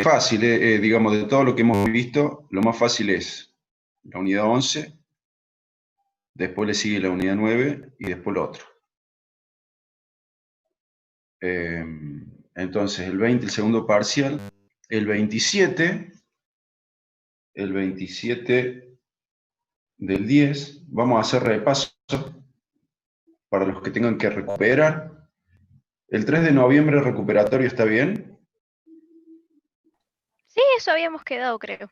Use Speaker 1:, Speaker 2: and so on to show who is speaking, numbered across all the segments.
Speaker 1: fácil, digamos, de todo lo que hemos visto, lo más fácil es la unidad 11, después le sigue la unidad 9 y después lo otro. Entonces, el 20, el segundo parcial, el 27 del 10, vamos a hacer repaso para los que tengan que recuperar. El 3 de noviembre recuperatorio, ¿está bien?
Speaker 2: Sí, eso habíamos quedado, creo.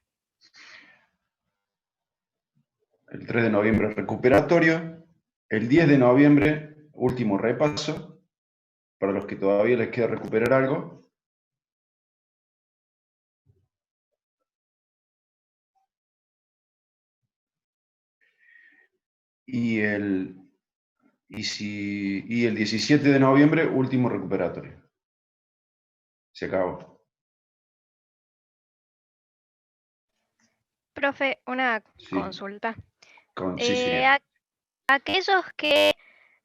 Speaker 1: El 3 de noviembre recuperatorio. El 10 de noviembre, último repaso, para los que todavía les queda recuperar algo. Y el 17 de noviembre, último recuperatorio. Se acabó.
Speaker 2: Profe, una
Speaker 1: Sí,
Speaker 2: consulta.
Speaker 1: sí, señor.
Speaker 2: Aquellos que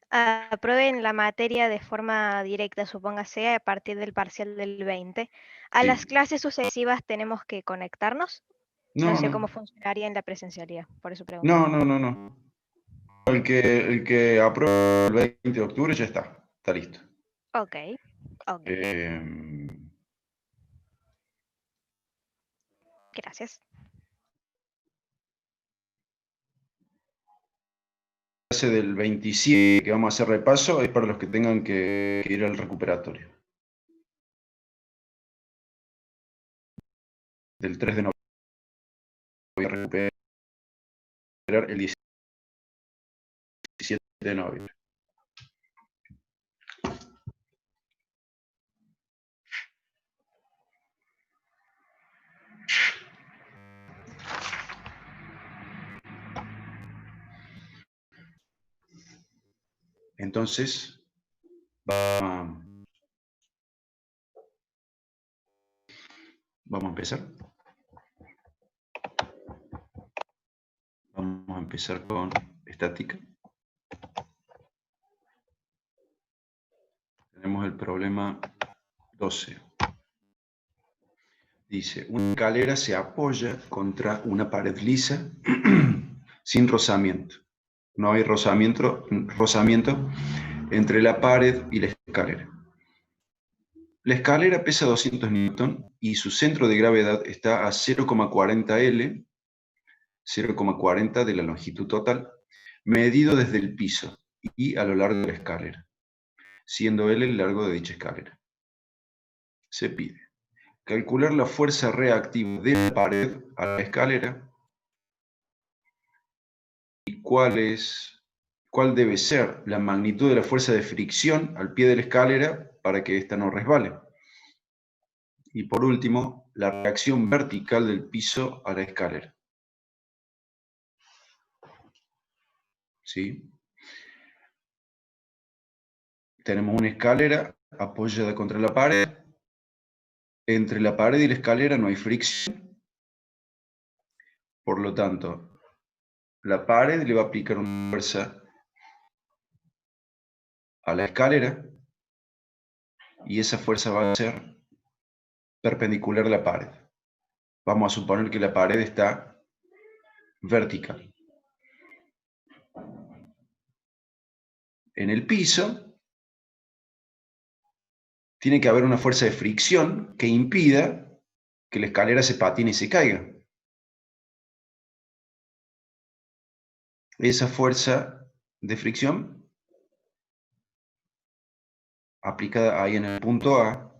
Speaker 2: aprueben la materia de forma directa, supóngase a partir del parcial del 20, ¿a las
Speaker 1: Sí.
Speaker 2: clases sucesivas tenemos que conectarnos? No
Speaker 1: No,
Speaker 2: sé cómo
Speaker 1: no.
Speaker 2: funcionaría en la presencialidad, por eso pregunto.
Speaker 1: No, no, no, no. El que apruebe el 20 de octubre ya está. Está listo.
Speaker 2: Ok, ok,
Speaker 1: Eh,
Speaker 2: gracias.
Speaker 1: clase del 27 que vamos a hacer repaso es para los que tengan que ir al recuperatorio. Del 3 de noviembre voy a recuperar el 17 de noviembre. Entonces, vamos a empezar. Vamos a empezar con estática. Tenemos el problema 12. Dice, una escalera se apoya contra una pared lisa sin rozamiento. No hay rozamiento entre la pared y la escalera. La escalera pesa 200 newton y su centro de gravedad está a 0,40 L, 0,40 de la longitud total, medido desde el piso y a lo largo de la escalera, siendo L el largo de dicha escalera. Se pide calcular la fuerza reactiva de la pared a la escalera y cuál debe ser la magnitud de la fuerza de fricción al pie de la escalera para que ésta no resbale. Y por último, la reacción vertical del piso a la escalera. ¿Sí? Tenemos una escalera apoyada contra la pared. Entre la pared y la escalera no hay fricción. Por lo tanto, la pared le va a aplicar una fuerza a la escalera y esa fuerza va a ser perpendicular a la pared. Vamos a suponer que la pared está vertical. En el piso tiene que haber una fuerza de fricción que impida que la escalera se patine y se caiga. Esa fuerza de fricción aplicada ahí en el punto A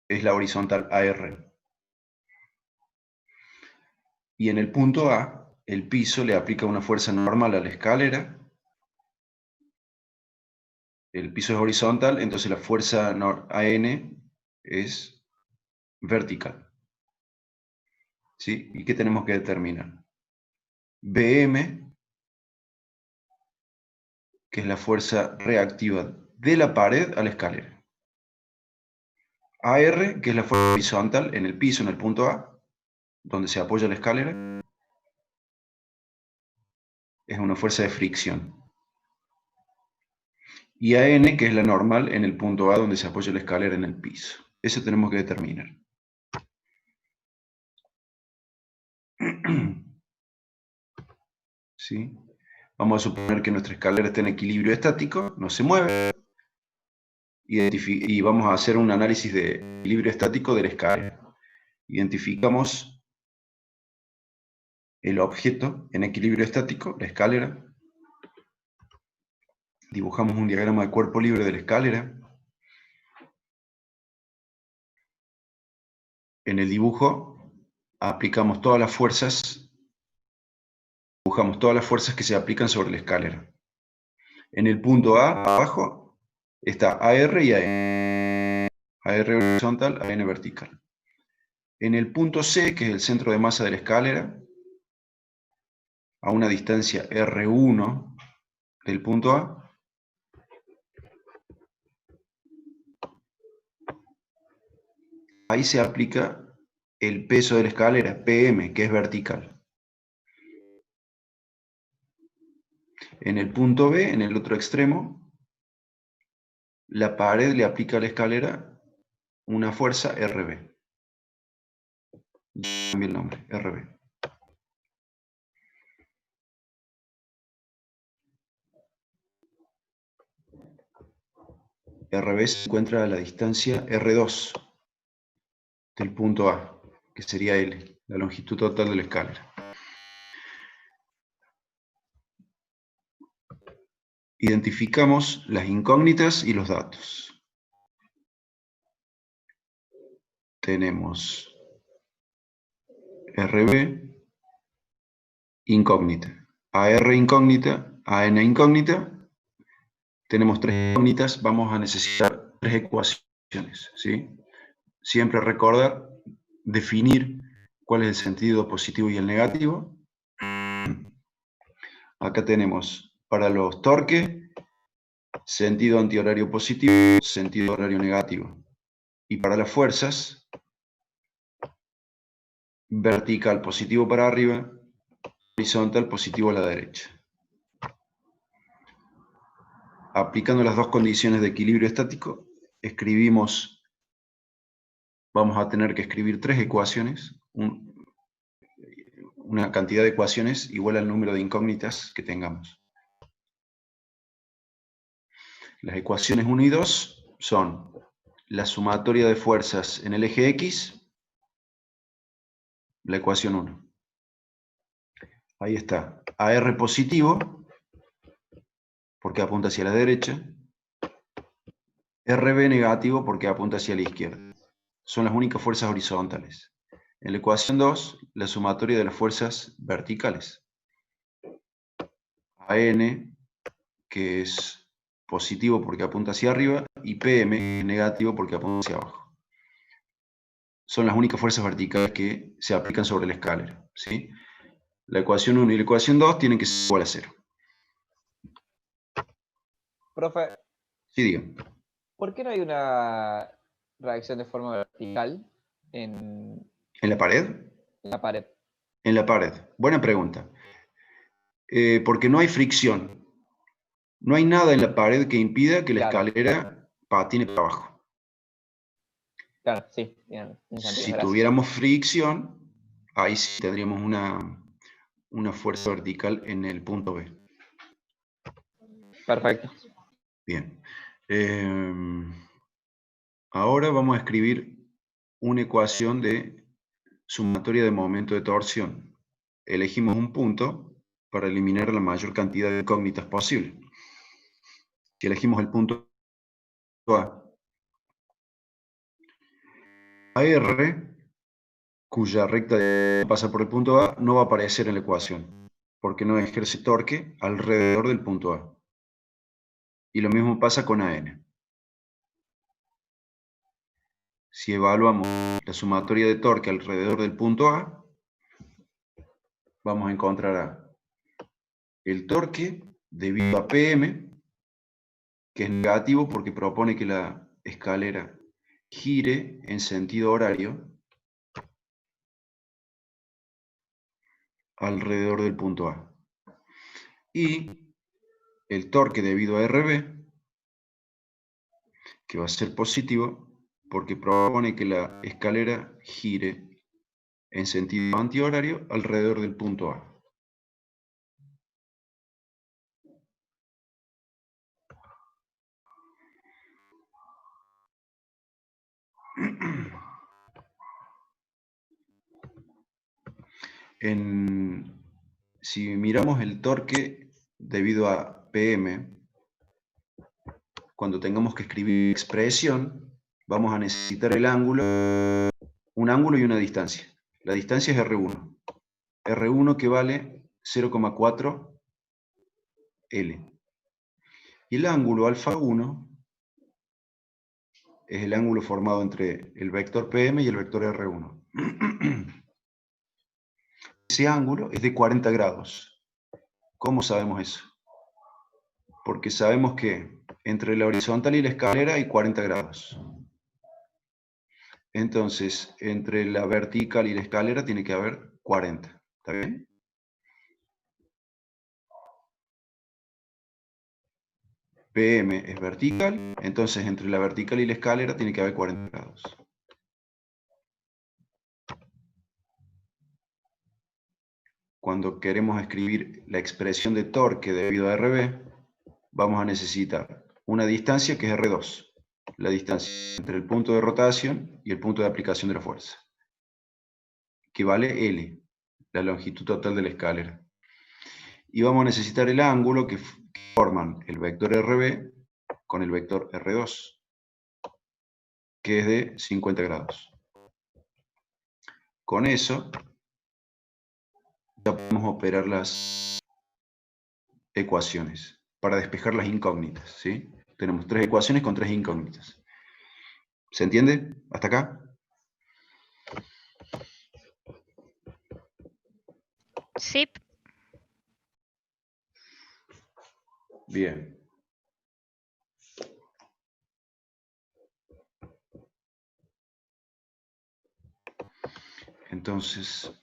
Speaker 1: es la horizontal AR. Y en el punto A, el piso le aplica una fuerza normal a la escalera. El piso es horizontal, entonces la fuerza AN es vertical. ¿Sí? ¿Y qué tenemos que determinar? BM, que es la fuerza reactiva de la pared a la escalera. AR, que es la fuerza horizontal en el piso, en el punto A, donde se apoya la escalera, es una fuerza de fricción. Y AN, que es la normal en el punto A, donde se apoya la escalera en el piso. Eso tenemos que determinar. ¿Sí? Vamos a suponer que nuestra escalera está en equilibrio estático, no se mueve, y vamos a hacer un análisis de equilibrio estático de la escalera. Identificamos el objeto en equilibrio estático, la escalera. Dibujamos un diagrama de cuerpo libre de la escalera. En el dibujo aplicamos todas las fuerzas, dibujamos todas las fuerzas que se aplican sobre la escalera. En el punto A, abajo, está AR y AN. AR horizontal, AN vertical. En el punto C, que es el centro de masa de la escalera, a una distancia R1 del punto A, ahí se aplica el peso de la escalera, PM, que es vertical. En el punto B, en el otro extremo, la pared le aplica a la escalera una fuerza RB. Cambia el nombre, RB. RB se encuentra a la distancia R2 del punto A, que sería L, la longitud total de la escalera. Identificamos las incógnitas y los datos. Tenemos RB incógnita, AR incógnita, AN incógnita. Tenemos tres incógnitas, vamos a necesitar tres ecuaciones, ¿sí? Siempre recordar, definir cuál es el sentido positivo y el negativo. Acá tenemos para los torques, sentido antihorario positivo, sentido horario negativo. Y para las fuerzas, vertical positivo para arriba, horizontal positivo a la derecha. Aplicando las dos condiciones de equilibrio estático, escribimos, vamos a tener que escribir tres ecuaciones, una cantidad de ecuaciones igual al número de incógnitas que tengamos. Las ecuaciones 1 y 2 son la sumatoria de fuerzas en el eje X, la ecuación 1. Ahí está, AR positivo, porque apunta hacia la derecha, RB negativo, porque apunta hacia la izquierda. Son las únicas fuerzas horizontales. En la ecuación 2, la sumatoria de las fuerzas verticales. AN, que es positivo porque apunta hacia arriba, y PM, negativo porque apunta hacia abajo. Son las únicas fuerzas verticales que se aplican sobre la escalera, ¿sí? La ecuación 1 y la ecuación 2 tienen que ser igual a 0.
Speaker 3: Profe.
Speaker 1: Sí, diga.
Speaker 3: ¿Por qué no hay una reacción de forma vertical en
Speaker 1: ¿En la pared?
Speaker 3: En la pared.
Speaker 1: En la pared. Buena pregunta. Porque no hay fricción. No hay nada en la pared que impida que la escalera patine para abajo.
Speaker 3: Claro, sí. Bien,
Speaker 1: si tuviéramos fricción, ahí sí tendríamos una fuerza vertical en el punto B.
Speaker 3: Perfecto.
Speaker 1: Bien. Ahora vamos a escribir una ecuación de sumatoria de momento de torsión. Elegimos un punto para eliminar la mayor cantidad de incógnitas posible. Si elegimos el punto A, AR, cuya recta pasa por el punto A, no va a aparecer en la ecuación, porque no ejerce torque alrededor del punto A. Y lo mismo pasa con AN. Si evaluamos la sumatoria de torque alrededor del punto A, vamos a encontrar el torque debido a PM, que es negativo porque propone que la escalera gire en sentido horario alrededor del punto A. Y el torque debido a RB, que va a ser positivo, porque propone que la escalera gire en sentido antihorario alrededor del punto A. Si miramos el torque debido a PM, cuando tengamos que escribir expresión, vamos a necesitar el ángulo, un ángulo y una distancia. La distancia es R1. R1 que vale 0,4 L. Y el ángulo alfa 1 es el ángulo formado entre el vector PM y el vector R1. Ese ángulo es de 40 grados. ¿Cómo sabemos eso? Porque sabemos que entre la horizontal y la escalera hay 40 grados. Entonces, entre la vertical y la escalera tiene que haber 40. ¿Está bien? PM es vertical, entonces entre la vertical y la escalera tiene que haber 40 grados. Cuando queremos escribir la expresión de torque debido a RB, vamos a necesitar una distancia que es R2, la distancia entre el punto de rotación y el punto de aplicación de la fuerza, que vale L, la longitud total de la escalera. Y vamos a necesitar el ángulo que forman el vector RB con el vector R2, que es de 50 grados. Con eso ya podemos operar las ecuaciones para despejar las incógnitas, ¿sí? Tenemos 3 ecuaciones con 3 incógnitas. ¿Se entiende? ¿Hasta acá?
Speaker 2: Sí.
Speaker 1: Bien. Entonces,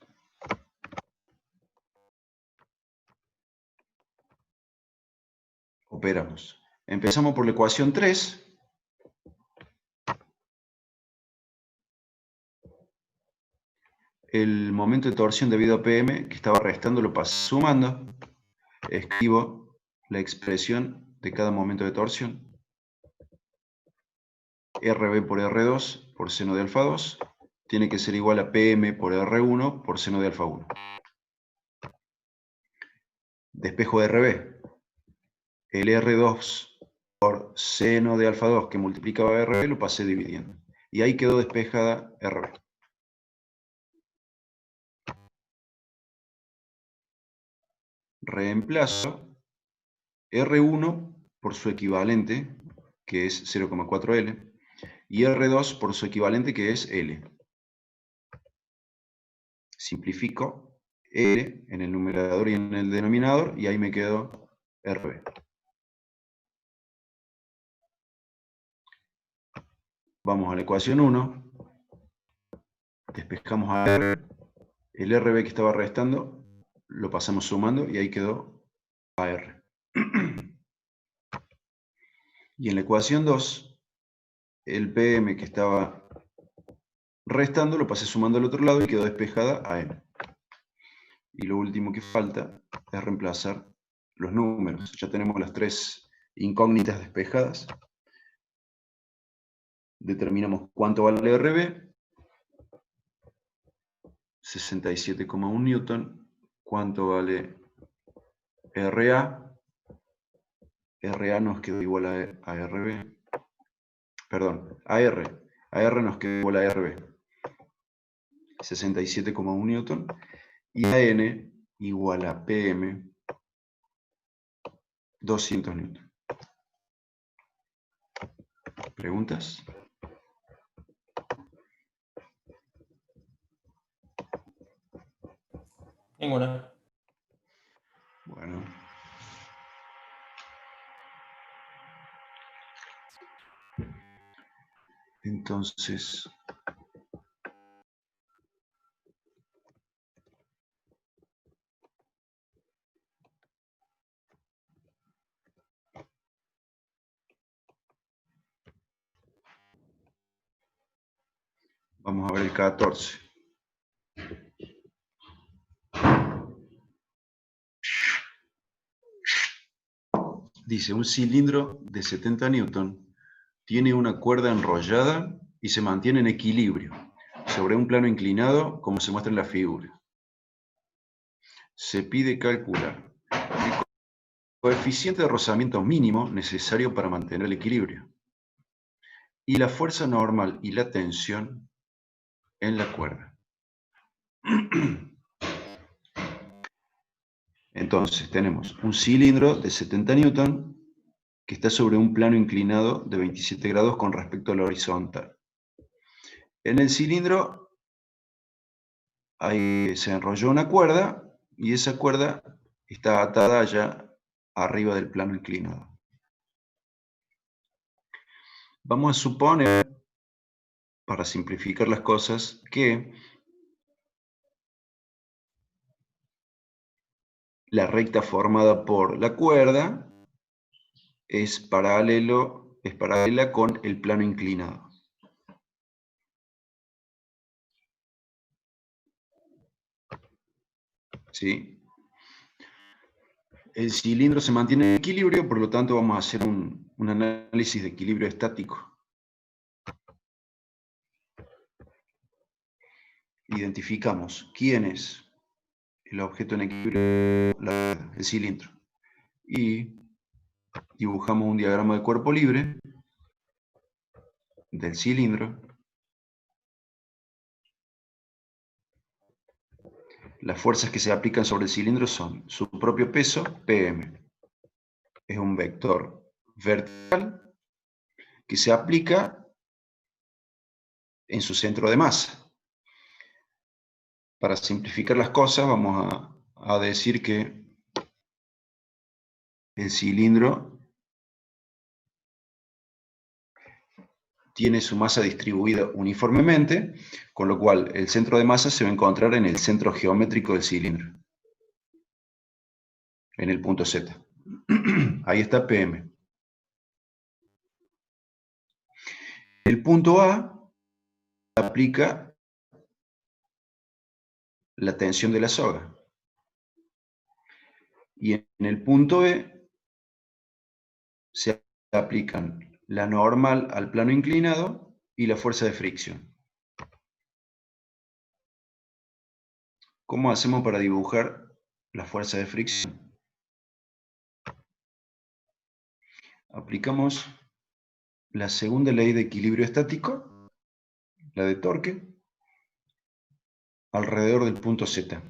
Speaker 1: operamos. Empezamos por la ecuación 3. El momento de torsión debido a PM, que estaba restando, lo paso sumando. Escribo la expresión de cada momento de torsión. RB por R2 por seno de alfa 2 tiene que ser igual a PM por R1 por seno de alfa 1. Despejo de RB. El R2 por seno de alfa 2 que multiplicaba RB lo pasé dividiendo. Y ahí quedó despejada RB. Reemplazo R1 por su equivalente, que es 0,4 L, y R2 por su equivalente, que es L. Simplifico L en el numerador y en el denominador, y ahí me quedo RB. Vamos a la ecuación 1. Despejamos a R. El RB que estaba restando lo pasamos sumando y ahí quedó AR. Y en la ecuación 2, el PM que estaba restando lo pasé sumando al otro lado y quedó despejada AM. Y lo último que falta es reemplazar los números. Ya tenemos las 3 incógnitas despejadas. Determinamos cuánto vale RB. 67,1 newton. ¿Cuánto vale RA? RA nos quedó igual a RB. Perdón, AR. AR nos quedó igual a RB. 67,1 newton. Y AN igual a PM 200 newton. ¿Preguntas?
Speaker 4: Ninguna.
Speaker 1: Bueno. Entonces, Vamos a ver el 14. Dice, un cilindro de 70 newton tiene una cuerda enrollada y se mantiene en equilibrio sobre un plano inclinado, como se muestra en la figura. Se pide calcular el coeficiente de rozamiento mínimo necesario para mantener el equilibrio y la fuerza normal y la tensión en la cuerda. Entonces, tenemos un cilindro de 70 newton que está sobre un plano inclinado de 27 grados con respecto al horizontal. En el cilindro se enrolló una cuerda y esa cuerda está atada allá arriba del plano inclinado. Vamos a suponer, para simplificar las cosas, que la recta formada por la cuerda es paralela con el plano inclinado. ¿Sí? El cilindro se mantiene en equilibrio, por lo tanto vamos a hacer un análisis de equilibrio estático. Identificamos quién es el objeto en equilibrio, el cilindro. Y dibujamos un diagrama de cuerpo libre del cilindro. Las fuerzas que se aplican sobre el cilindro son su propio peso, Pm. Es un vector vertical que se aplica en su centro de masa. Para simplificar las cosas, vamos a decir que el cilindro tiene su masa distribuida uniformemente, con lo cual el centro de masa se va a encontrar en el centro geométrico del cilindro, en el punto Z. Ahí está Pm. El punto A aplica la tensión de la soga. Y en el punto B se aplican la normal al plano inclinado y la fuerza de fricción. ¿Cómo hacemos para dibujar la fuerza de fricción? Aplicamos la segunda ley de equilibrio estático, la de torque, alrededor del punto Z.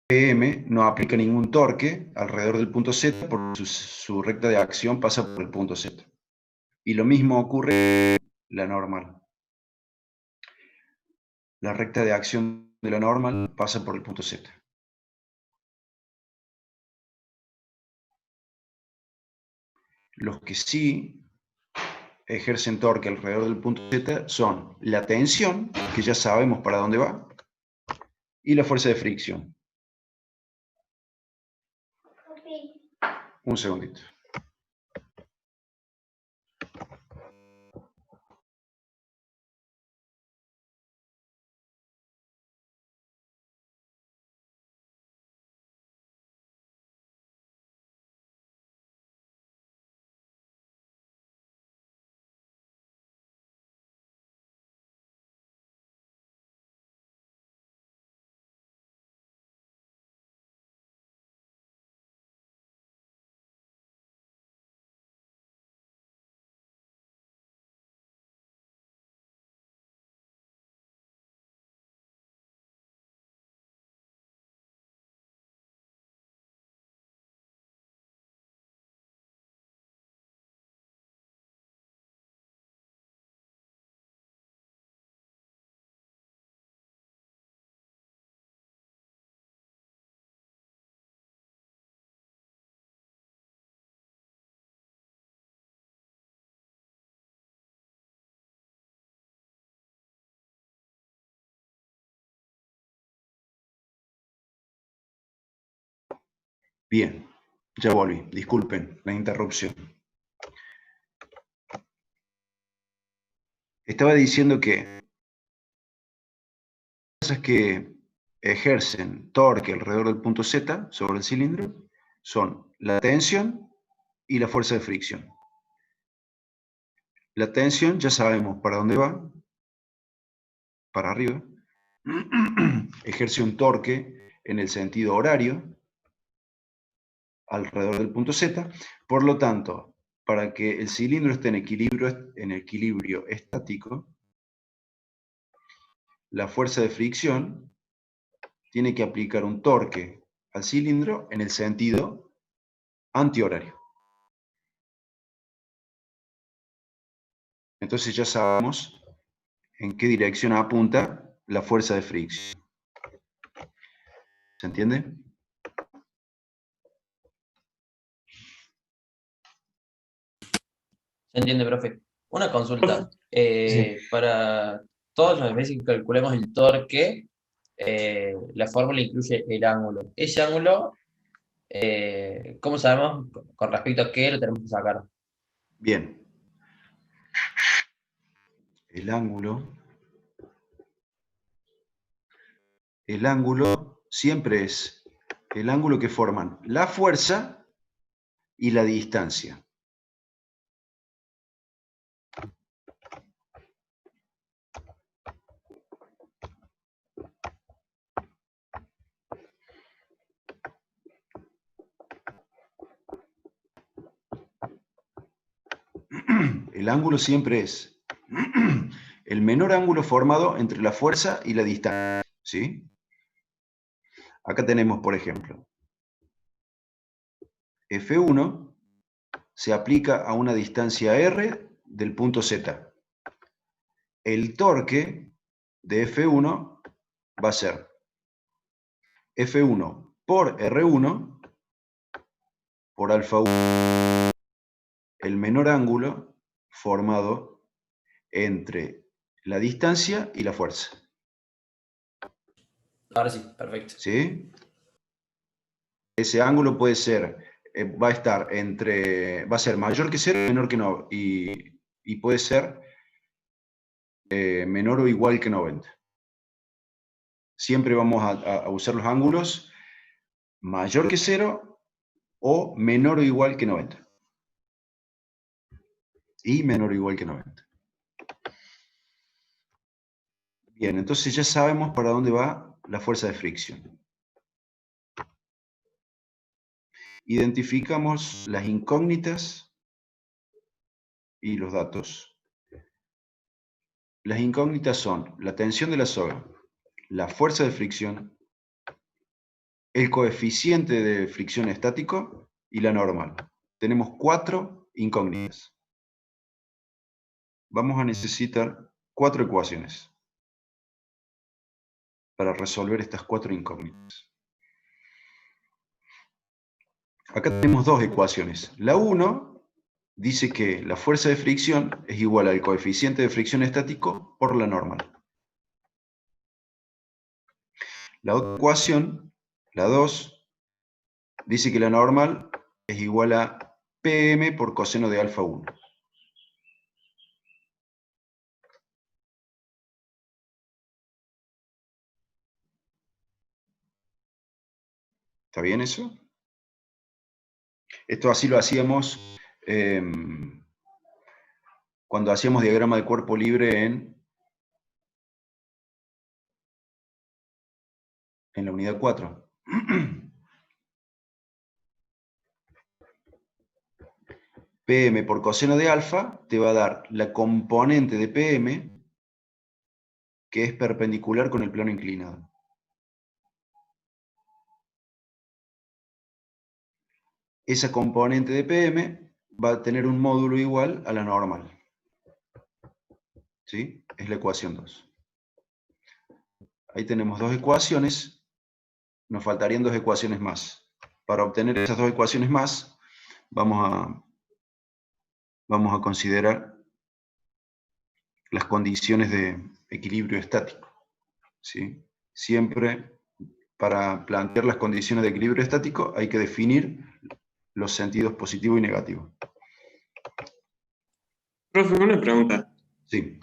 Speaker 1: Pm no aplica ningún torque alrededor del punto Z porque su recta de acción pasa por el punto Z. Y lo mismo ocurre en la normal. La recta de acción de la normal pasa por el punto Z. Los que sí ejercen torque alrededor del punto Z son la tensión, que ya sabemos para dónde va, y la fuerza de fricción. Un segundito. Bien, Ya volví, disculpen la interrupción. Estaba diciendo que las que ejercen torque alrededor del punto Z sobre el cilindro son la tensión y la fuerza de fricción. La tensión ya sabemos para dónde va, para arriba. Ejerce un torque en el sentido horario alrededor del punto Z. Por lo tanto, para que el cilindro esté en equilibrio estático, la fuerza de fricción tiene que aplicar un torque al cilindro en el sentido antihorario. Entonces ya sabemos en qué dirección apunta la fuerza de fricción. ¿Se entiende?
Speaker 4: Se entiende, profe. Una consulta.
Speaker 3: Sí.
Speaker 4: Para todas las veces que calculemos el torque, la fórmula incluye el ángulo. Ese ángulo, ¿cómo sabemos con respecto a qué lo tenemos que sacar?
Speaker 1: Bien. El ángulo siempre es el ángulo que forman la fuerza y la distancia. El ángulo siempre es el menor ángulo formado entre la fuerza y la distancia, ¿sí? Acá tenemos, por ejemplo, F1 se aplica a una distancia R del punto Z. El torque de F1 va a ser F1 por R1 por alfa 1, el menor ángulo formado entre la distancia y la fuerza.
Speaker 4: Ahora sí, perfecto.
Speaker 1: ¿Sí? Ese ángulo puede ser, va a ser mayor que 0 menor que 9, y puede ser menor o igual que 90. Siempre vamos a usar los ángulos mayor que 0 o menor o igual que 90. Y menor o igual que 90. Bien, entonces ya sabemos para dónde va la fuerza de fricción. Identificamos las incógnitas y los datos. Las incógnitas son la tensión de la soga, la fuerza de fricción, el coeficiente de fricción estático y la normal. Tenemos 4 incógnitas. Vamos a necesitar 4 ecuaciones para resolver estas 4 incógnitas. Acá tenemos 2 ecuaciones. La 1 dice que la fuerza de fricción es igual al coeficiente de fricción estático por la normal. La otra ecuación, la 2, dice que la normal es igual a Pm por coseno de alfa 1. ¿Está bien eso? Esto así lo hacíamos cuando hacíamos diagrama de cuerpo libre en la unidad 4. Pm por coseno de alfa te va a dar la componente de Pm que es perpendicular con el plano inclinado. Esa componente de Pm va a tener un módulo igual a la normal. ¿Sí? Es la ecuación 2. Ahí tenemos 2 ecuaciones. Nos faltarían 2 ecuaciones más. Para obtener esas 2 ecuaciones más, vamos a considerar las condiciones de equilibrio estático. ¿Sí? Siempre para plantear las condiciones de equilibrio estático hay que definir los sentidos positivo y negativo.
Speaker 5: Profe, una pregunta.
Speaker 1: Sí.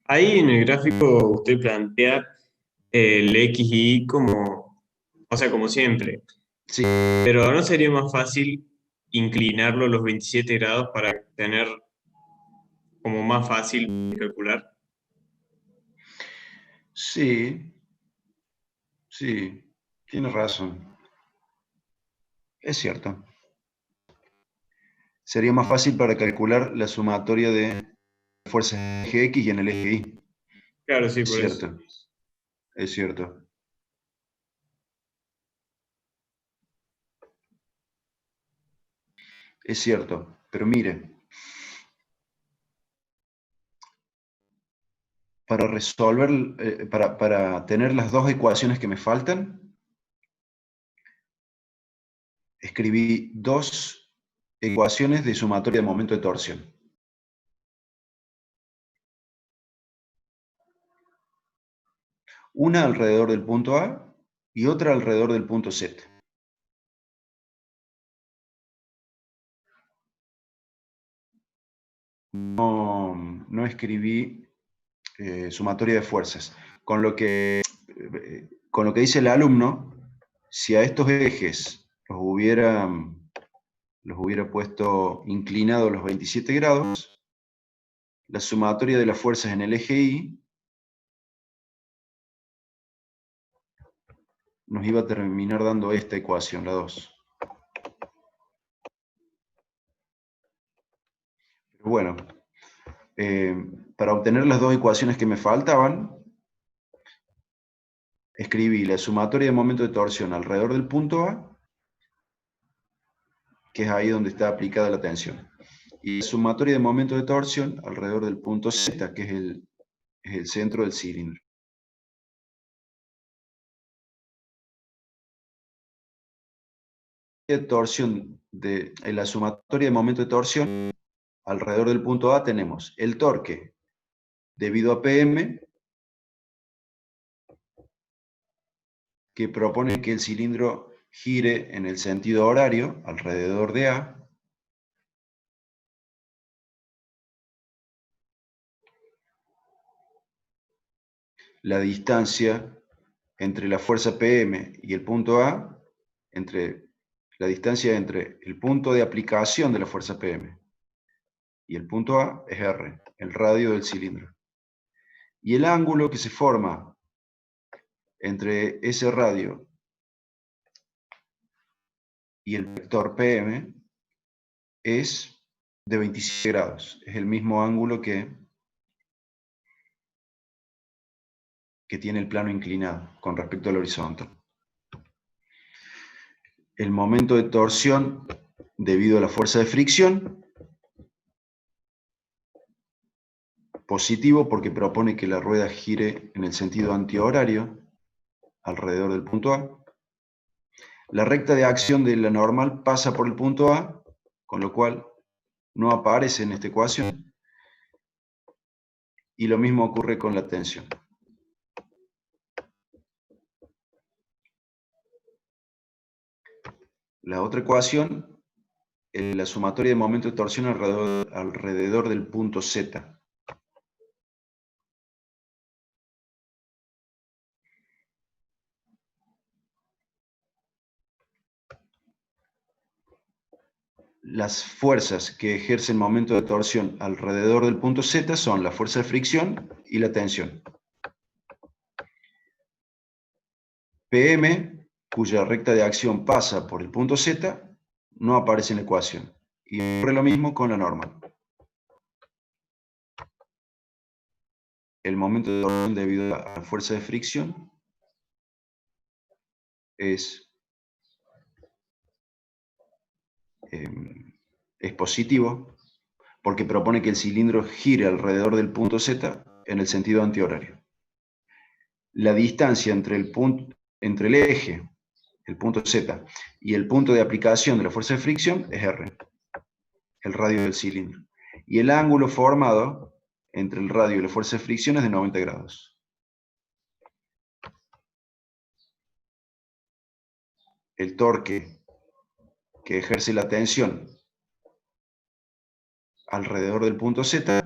Speaker 5: Ahí en el gráfico usted plantea el X y Y como, o sea, como siempre.
Speaker 1: Sí.
Speaker 5: Pero ¿no sería más fácil inclinarlo a los 27 grados para tener como más fácil de calcular?
Speaker 1: Sí, sí, tienes razón. Es cierto. Sería más fácil para calcular la sumatoria de fuerzas en el eje X y en el eje Y.
Speaker 5: Claro, sí,
Speaker 1: Es
Speaker 5: por eso.
Speaker 1: cierto. Es cierto. Es cierto. Pero mire, para resolver, para tener las dos ecuaciones que me faltan, escribí dos ecuaciones de sumatoria de momento de torsión. Una alrededor del punto A y otra alrededor del punto Z. No escribí sumatoria de fuerzas. Con lo que dice el alumno, si a estos ejes los hubiera puesto inclinados a los 27 grados, la sumatoria de las fuerzas en el eje Y nos iba a terminar dando esta ecuación, la 2. Pero bueno, para obtener las dos ecuaciones que me faltaban, escribí la sumatoria de momento de torsión alrededor del punto A, que es ahí donde está aplicada la tensión, y la sumatoria de momento de torsión alrededor del punto Z, que es el centro del cilindro. En la sumatoria de momento de torsión alrededor del punto A tenemos el torque debido a PM, que propone que el cilindro gire en el sentido horario alrededor de A, la distancia entre la fuerza PM y el punto A, la distancia entre el punto de aplicación de la fuerza PM y el punto A es R, el radio del cilindro. Y el ángulo que se forma entre ese radio y el vector PM es de 27 grados. Es el mismo ángulo que tiene el plano inclinado con respecto al horizontal. El momento de torsión debido a la fuerza de fricción, positivo porque propone que la rueda gire en el sentido antihorario alrededor del punto A. La recta de acción de la normal pasa por el punto A, con lo cual no aparece en esta ecuación. Y lo mismo ocurre con la tensión. La otra ecuación, la sumatoria de momento de torsión alrededor del punto Z. Las fuerzas que ejercen momento de torsión alrededor del punto Z son la fuerza de fricción y la tensión. PM, cuya recta de acción pasa por el punto Z, no aparece en la ecuación. Y ocurre lo mismo con la normal. El momento de torsión debido a la fuerza de fricción es positivo, porque propone que el cilindro gire alrededor del punto Z en el sentido antihorario. La distancia entre el eje, el punto Z, y el punto de aplicación de la fuerza de fricción es R, el radio del cilindro. Y el ángulo formado entre el radio y la fuerza de fricción es de 90 grados. El torque que ejerce la tensión alrededor del punto Z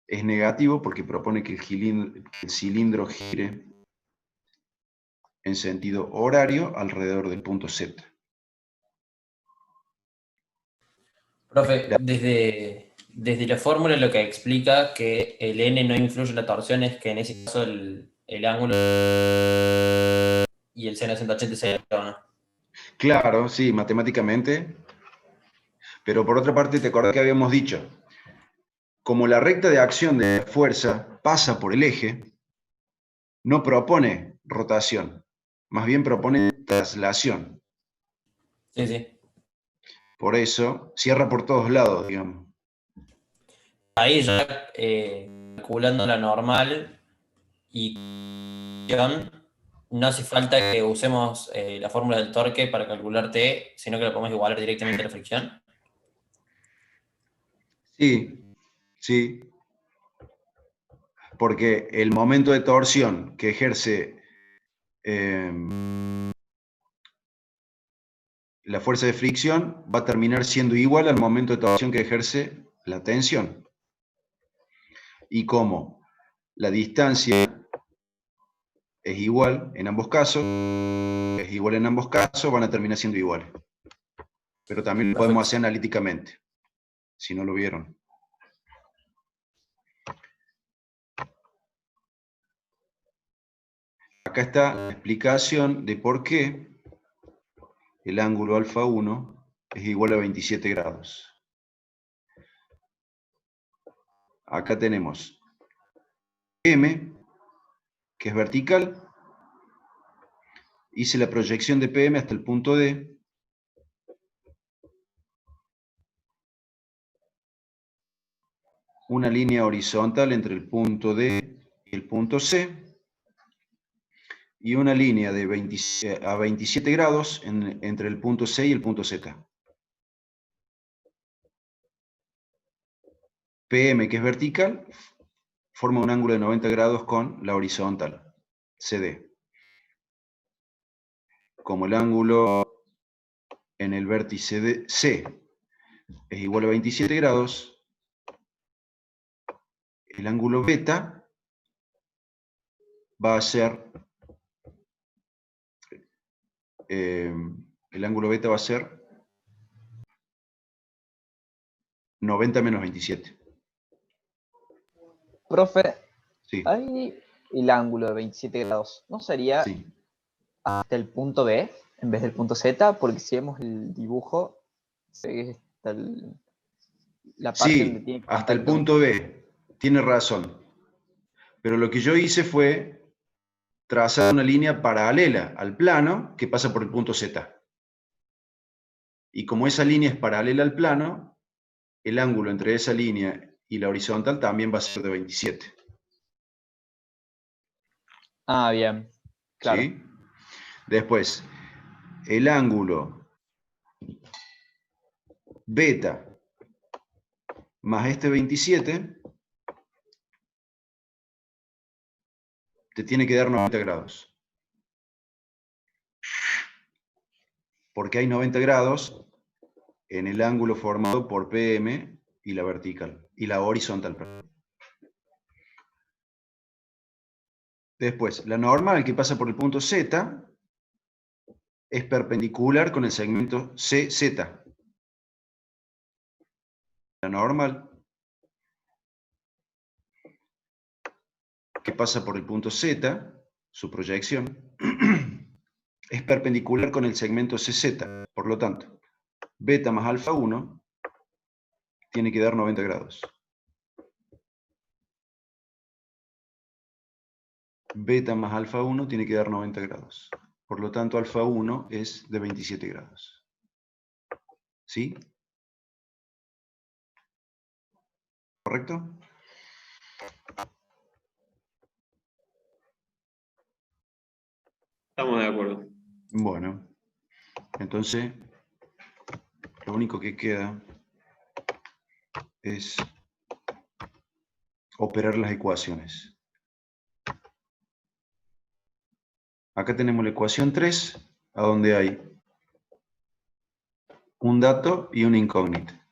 Speaker 1: es negativo porque propone que el cilindro gire en sentido horario alrededor del punto Z.
Speaker 4: Profe, desde la fórmula lo que explica que el n no influye en la torsión es que en ese caso el ángulo y el seno de 180 sería cero, ¿no?
Speaker 1: Claro, sí, matemáticamente. Pero por otra parte, te acordás que habíamos dicho, como la recta de acción de la fuerza pasa por el eje, no propone rotación, más bien propone traslación.
Speaker 4: Sí, sí.
Speaker 1: Por eso, cierra por todos lados, digamos.
Speaker 4: Ahí ya calculando la normal y no hace falta que usemos la fórmula del torque para calcular T, sino que lo podemos igualar directamente a la fricción.
Speaker 1: Sí, sí, porque el momento de torsión que ejerce la fuerza de fricción va a terminar siendo igual al momento de torsión que ejerce la tensión. Y como la distancia es igual en ambos casos, van a terminar siendo iguales. Pero también lo podemos hacer analíticamente, si no lo vieron. Acá está la explicación de por qué el ángulo alfa 1 es igual a 27 grados. Acá tenemos M, que es vertical. Hice la proyección de PM hasta el punto D. Una línea horizontal entre el punto D y el punto C. Y una línea de a 27 grados entre el punto C y el punto Z. PM, que es vertical, forma un ángulo de 90 grados con la horizontal, CD. Como el ángulo en el vértice de C es igual a 27 grados, el ángulo beta va a ser 90 menos 27.
Speaker 3: Profe,
Speaker 1: Sí,
Speaker 3: ahí el ángulo de 27 grados, ¿no sería
Speaker 1: sí.
Speaker 3: hasta el punto B en vez del punto Z? Porque si vemos el dibujo, se ve que está la parte donde
Speaker 1: Sí,
Speaker 3: tiene
Speaker 1: hasta el
Speaker 3: contacto.
Speaker 1: punto B. Tiene razón. Pero lo que yo hice fue trazar una línea paralela al plano que pasa por el punto Z. Y como esa línea es paralela al plano, el ángulo entre esa línea y la horizontal también va a ser de 27.
Speaker 3: Ah, bien. Claro.
Speaker 1: ¿Sí? Después, el ángulo beta más este 27 te tiene que dar 90 grados. Porque hay 90 grados en el ángulo formado por PM y la vertical, y la horizontal. Después, la normal que pasa por el punto Z es perpendicular con el segmento CZ. La normal que pasa por el punto Z, su proyección, es perpendicular con el segmento CZ. Por lo tanto, beta más alfa 1 tiene que dar 90 grados. Beta más alfa 1 tiene que dar 90 grados. Por lo tanto, alfa 1 es de 27 grados. ¿Sí? ¿Correcto?
Speaker 5: Estamos de acuerdo.
Speaker 1: Bueno, entonces, lo único que queda es operar las ecuaciones. Acá tenemos la ecuación 3, a donde hay un dato y una incógnita.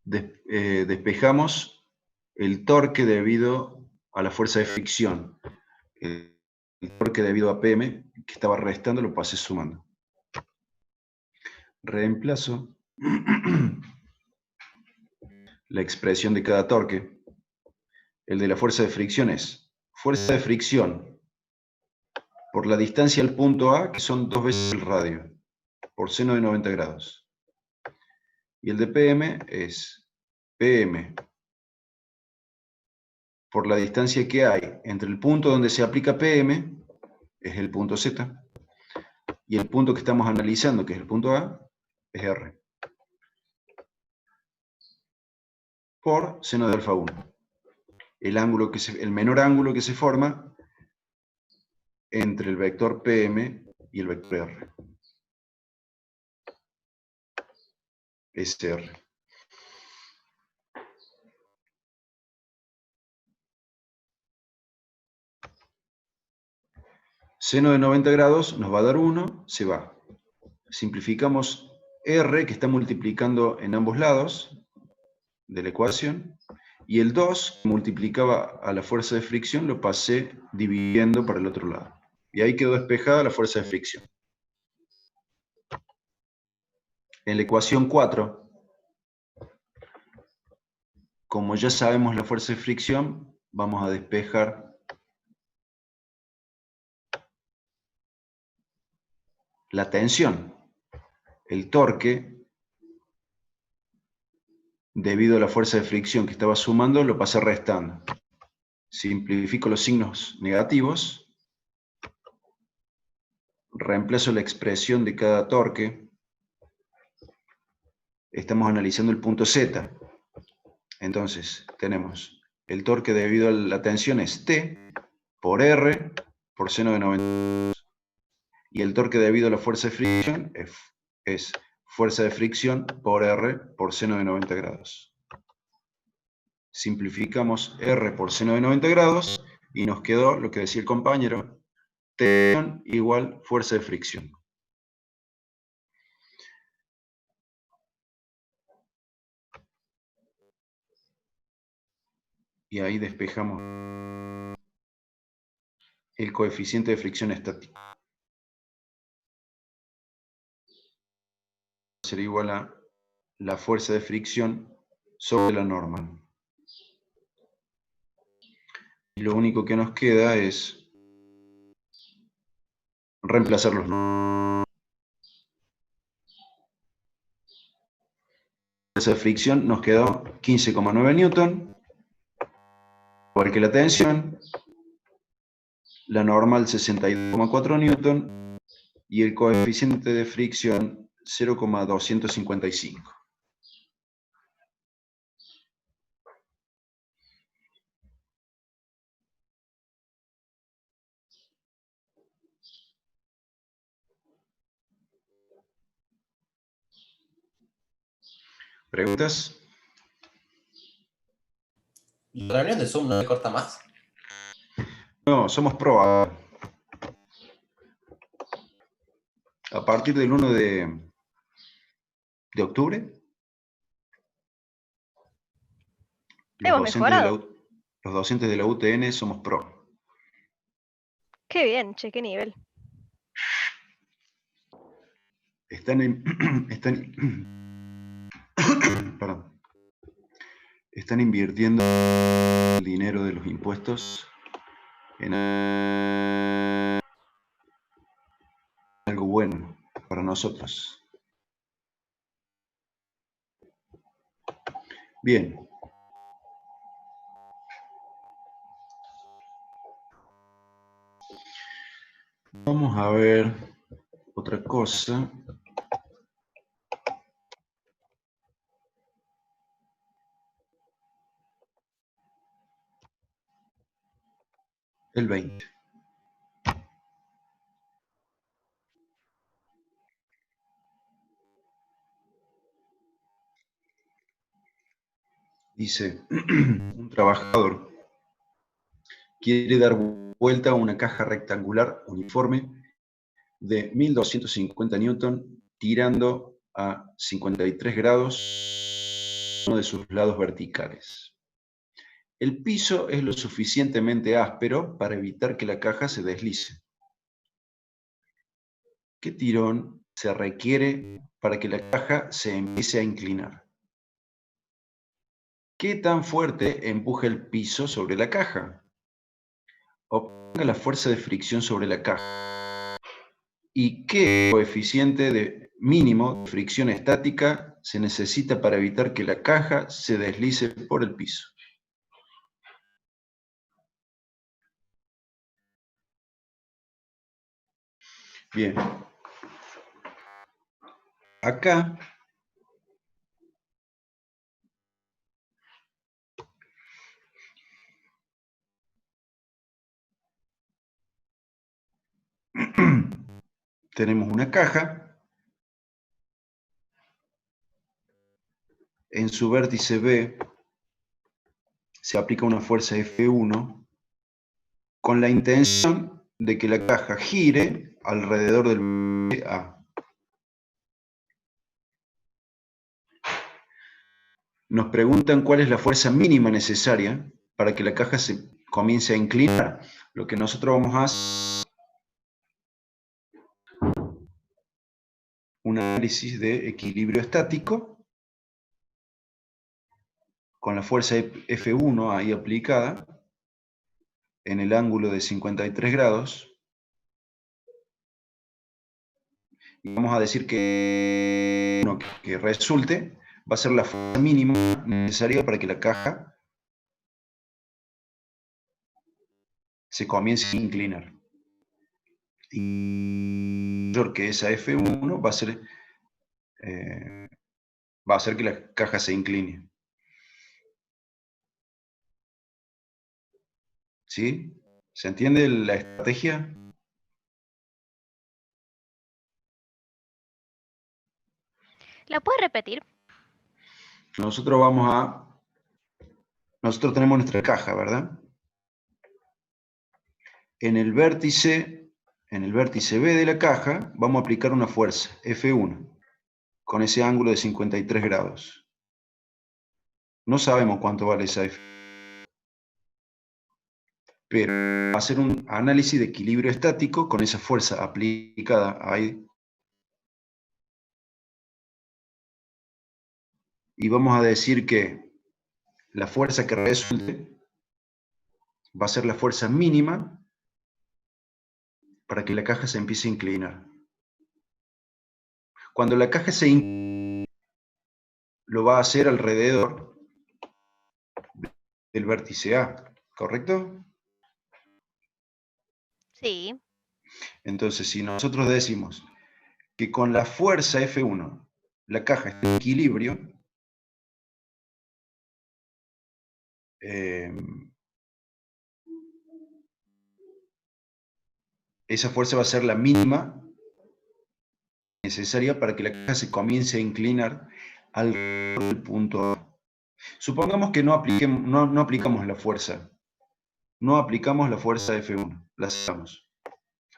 Speaker 1: Despejamos el torque debido a la fuerza de fricción. El torque debido a PM, que estaba restando, lo pasé sumando. Reemplazo la expresión de cada torque. El de la fuerza de fricción es fuerza de fricción por la distancia al punto A, que son 2 veces el radio, por seno de 90 grados. Y el de PM es PM por la distancia que hay entre el punto donde se aplica PM, es el punto Z, y el punto que estamos analizando, que es el punto A, es R. Por seno de alfa 1. El menor ángulo que se forma entre el vector PM y el vector R. SR. Seno de 90 grados nos va a dar 1, se va. Simplificamos R, que está multiplicando en ambos lados de la ecuación, y el 2, que multiplicaba a la fuerza de fricción, lo pasé dividiendo para el otro lado. Y ahí quedó despejada la fuerza de fricción. En la ecuación 4, como ya sabemos la fuerza de fricción, vamos a despejar la tensión. El torque, debido a la fuerza de fricción que estaba sumando, lo pasé restando. Simplifico los signos negativos. Reemplazo la expresión de cada torque. Estamos analizando el punto Z. Entonces, tenemos el torque debido a la tensión es T por R por seno de 90 grados. Y el torque debido a la fuerza de fricción es fuerza de fricción por R por seno de 90 grados. Simplificamos R por seno de 90 grados y nos quedó lo que decía el compañero, tensión igual fuerza de fricción. Y ahí despejamos el coeficiente de fricción estático. Será igual a la fuerza de fricción sobre la normal. Y lo único que nos queda es reemplazar los números. La fuerza de fricción nos quedó 15,9 newton, igual que la tensión, la normal 62,4 newton y el coeficiente de fricción 0,255. ¿Preguntas?
Speaker 4: ¿La reunión de Zoom no me corta más?
Speaker 1: No, somos pro ahora. A partir del 1 de octubre,
Speaker 2: Hemos mejorado.
Speaker 1: los docentes de la UTN somos pro.
Speaker 2: Qué bien, che, qué nivel.
Speaker 1: Están invirtiendo el dinero de los impuestos en algo bueno para nosotros. Bien. Vamos a ver otra cosa. El 20. Dice, un trabajador quiere dar vuelta a una caja rectangular uniforme de 1250 newton tirando a 53 grados uno de sus lados verticales. El piso es lo suficientemente áspero para evitar que la caja se deslice. ¿Qué tirón se requiere para que la caja se empiece a inclinar? ¿Qué tan fuerte empuja el piso sobre la caja? Obtenga la fuerza de fricción sobre la caja. ¿Y qué coeficiente mínimo de fricción estática se necesita para evitar que la caja se deslice por el piso? Bien. Acá tenemos una caja. En su vértice B se aplica una fuerza F1 con la intención de que la caja gire alrededor del vértice A. Nos preguntan cuál es la fuerza mínima necesaria para que la caja se comience a inclinar. Lo que nosotros vamos a hacer un análisis de equilibrio estático con la fuerza F1 ahí aplicada en el ángulo de 53 grados. Y vamos a decir que lo que resulte va a ser la fuerza mínima necesaria para que la caja se comience a inclinar. Y mayor que esa F1 va a hacer que la caja se incline. ¿Sí? ¿Se entiende la estrategia?
Speaker 2: ¿La puedes repetir?
Speaker 1: Nosotros tenemos nuestra caja, ¿verdad? En el vértice B de la caja vamos a aplicar una fuerza, F1, con ese ángulo de 53 grados. No sabemos cuánto vale esa F, pero va a hacer un análisis de equilibrio estático con esa fuerza aplicada ahí. Y vamos a decir que la fuerza que resulte va a ser la fuerza mínima para que la caja se empiece a inclinar. Cuando la caja se incline, lo va a hacer alrededor del vértice A, ¿correcto?
Speaker 2: Sí.
Speaker 1: Entonces, si nosotros decimos que con la fuerza F1 la caja está en equilibrio, esa fuerza va a ser la mínima necesaria para que la caja se comience a inclinar alrededor del punto A. Supongamos que no aplicamos la fuerza. No aplicamos la fuerza F1, la hacemos.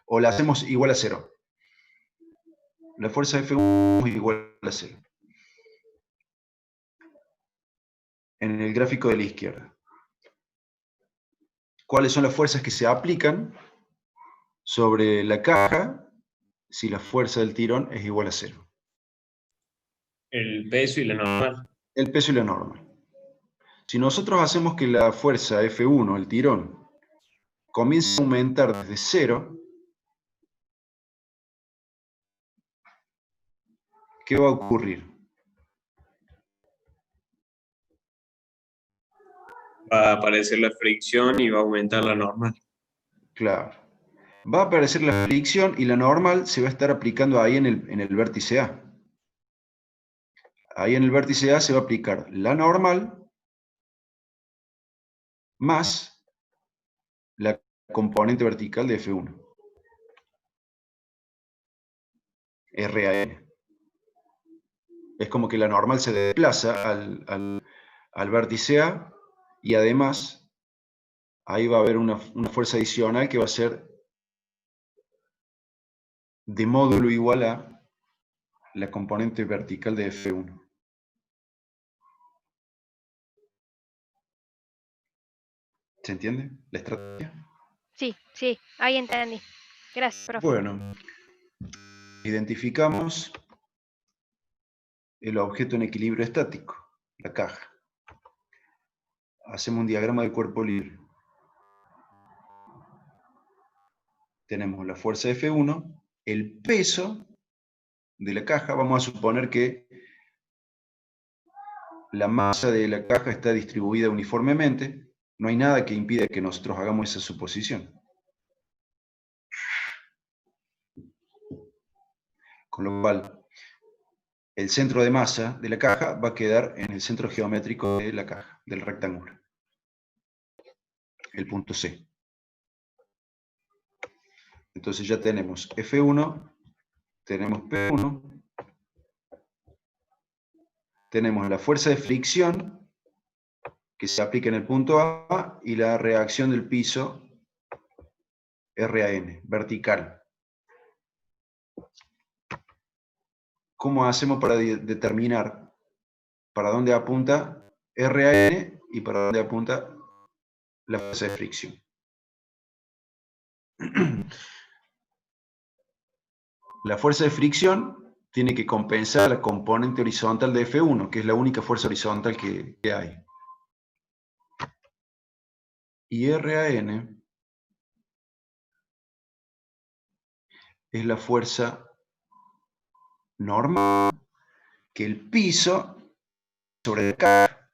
Speaker 1: O la hacemos igual a 0. La fuerza F1 es igual a 0. En el gráfico de la izquierda. ¿Cuáles son las fuerzas que se aplican sobre la caja si la fuerza del tirón es igual a 0?
Speaker 5: El peso y la normal.
Speaker 1: El peso y la normal. Si nosotros hacemos que la fuerza F1, el tirón, comience a aumentar desde 0, ¿qué va a ocurrir?
Speaker 5: Va a aparecer la fricción y va a aumentar la normal.
Speaker 1: Claro. Va a aparecer la fricción y la normal se va a estar aplicando ahí en el vértice A. Ahí en el vértice A se va a aplicar la normal más la componente vertical de F1. RAN. Es como que la normal se desplaza al vértice A y además ahí va a haber una fuerza adicional que va a ser de módulo igual a la componente vertical de F1. ¿Se entiende la estrategia?
Speaker 2: Sí, sí, ahí entendí. Gracias, profe.
Speaker 1: Bueno, identificamos el objeto en equilibrio estático, la caja. Hacemos un diagrama del cuerpo libre. Tenemos la fuerza F1, el peso de la caja. Vamos a suponer que la masa de la caja está distribuida uniformemente. No hay nada que impida que nosotros hagamos esa suposición. Con lo cual, el centro de masa de la caja va a quedar en el centro geométrico de la caja, del rectángulo. El punto C. Entonces ya tenemos F1, tenemos P1, tenemos la fuerza de fricción que se aplica en el punto A y la reacción del piso RAN, vertical. ¿Cómo hacemos para determinar para dónde apunta RAN y para dónde apunta la fuerza de fricción? La fuerza de fricción tiene que compensar la componente horizontal de F1, que es la única fuerza horizontal que hay. Y RAN es la fuerza normal que el piso sobre la caja.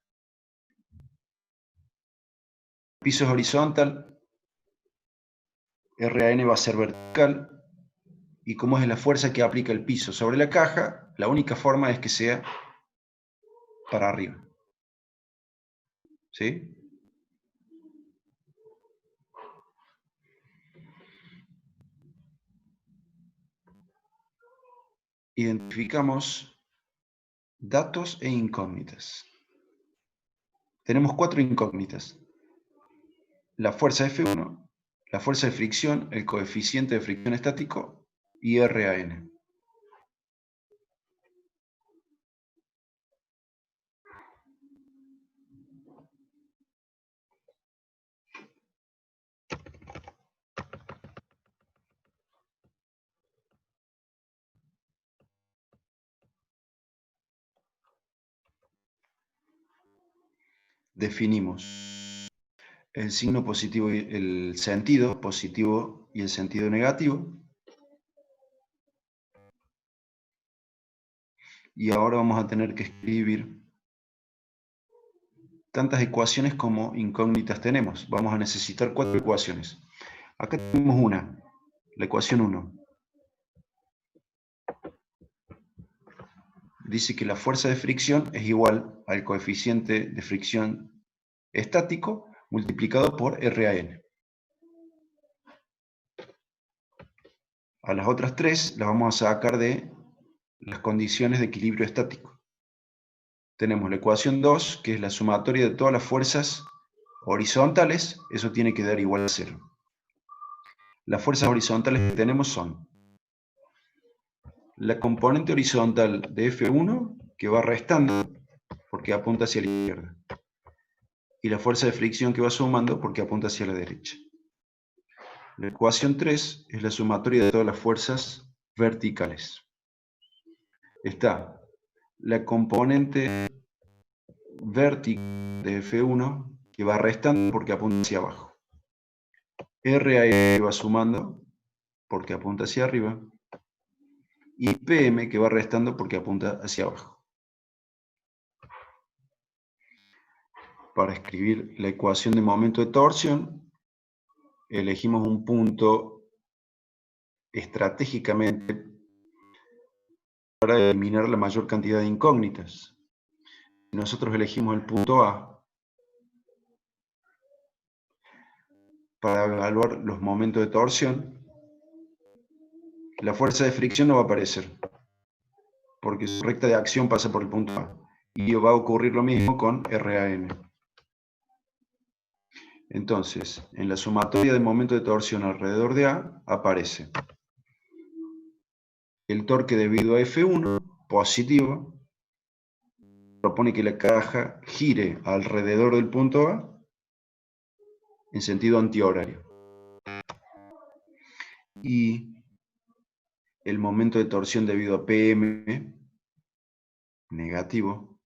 Speaker 1: El piso es horizontal, RAN va a ser vertical, y como es la fuerza que aplica el piso sobre la caja, la única forma es que sea para arriba. ¿Sí? Identificamos datos e incógnitas. Tenemos 4 incógnitas. La fuerza F1, la fuerza de fricción, el coeficiente de fricción estático y RAN. Definimos el signo positivo y el sentido positivo y el sentido negativo. Y ahora vamos a tener que escribir tantas ecuaciones como incógnitas tenemos. Vamos a necesitar 4 ecuaciones. Acá tenemos una, la ecuación 1. Dice que la fuerza de fricción es igual al coeficiente de fricción estático multiplicado por RAN. A las otras 3 las vamos a sacar de las condiciones de equilibrio estático. Tenemos la ecuación 2, que es la sumatoria de todas las fuerzas horizontales, eso tiene que dar igual a 0. Las fuerzas horizontales que tenemos son la componente horizontal de F1, que va restando porque apunta hacia la izquierda, y la fuerza de fricción que va sumando porque apunta hacia la derecha. La ecuación 3 es la sumatoria de todas las fuerzas verticales. Está la componente vertical de F1, que va restando porque apunta hacia abajo. RAN que va sumando porque apunta hacia arriba. Y PM que va restando porque apunta hacia abajo. Para escribir la ecuación de momento de torsión, elegimos un punto estratégicamente para eliminar la mayor cantidad de incógnitas. Nosotros elegimos el punto A para evaluar los momentos de torsión. La fuerza de fricción no va a aparecer, porque su recta de acción pasa por el punto A. Y va a ocurrir lo mismo con RAN. Entonces, en la sumatoria de momento de torsión alrededor de A, aparece el torque debido a F1, positivo, propone que la caja gire alrededor del punto A en sentido antihorario. Y el momento de torsión debido a PM, negativo,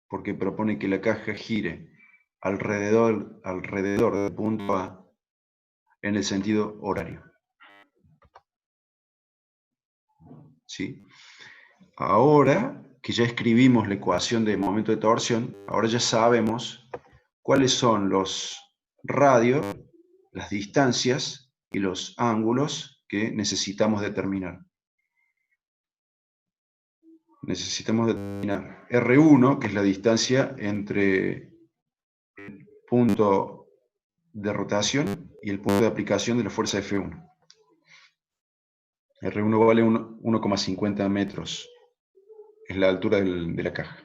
Speaker 1: porque propone que la caja gire alrededor del punto A en el sentido horario. ¿Sí? Ahora que ya escribimos la ecuación de momento de torsión, ahora ya sabemos cuáles son los radios, las distancias y los ángulos que necesitamos determinar. Necesitamos determinar R1, que es la distancia entre el punto de rotación y el punto de aplicación de la fuerza F1. R1 vale 1,50 metros. Es la altura de la caja.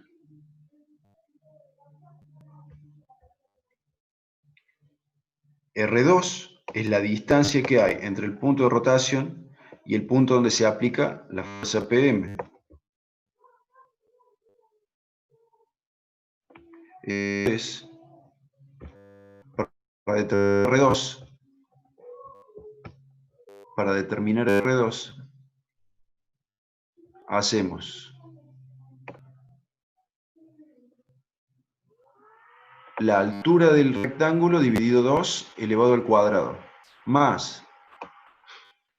Speaker 1: R2 es la distancia que hay entre el punto de rotación y el punto donde se aplica la fuerza PM. Es para determinar R2, hacemos la altura del rectángulo dividido 2 elevado al cuadrado, más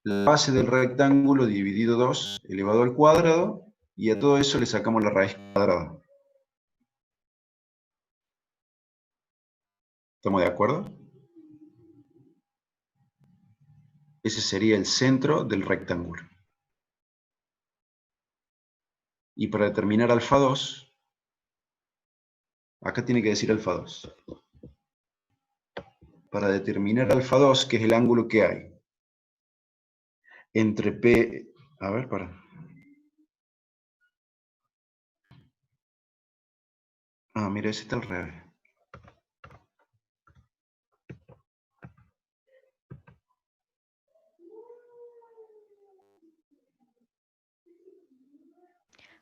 Speaker 1: la base del rectángulo dividido 2 elevado al cuadrado, y a todo eso le sacamos la raíz cuadrada. ¿Estamos de acuerdo? Ese sería el centro del rectángulo. Y para determinar alfa 2, acá tiene que decir alfa 2. Para determinar alfa 2, que es el ángulo que hay entre P... A ver, para. Ah, mira, ese está al revés.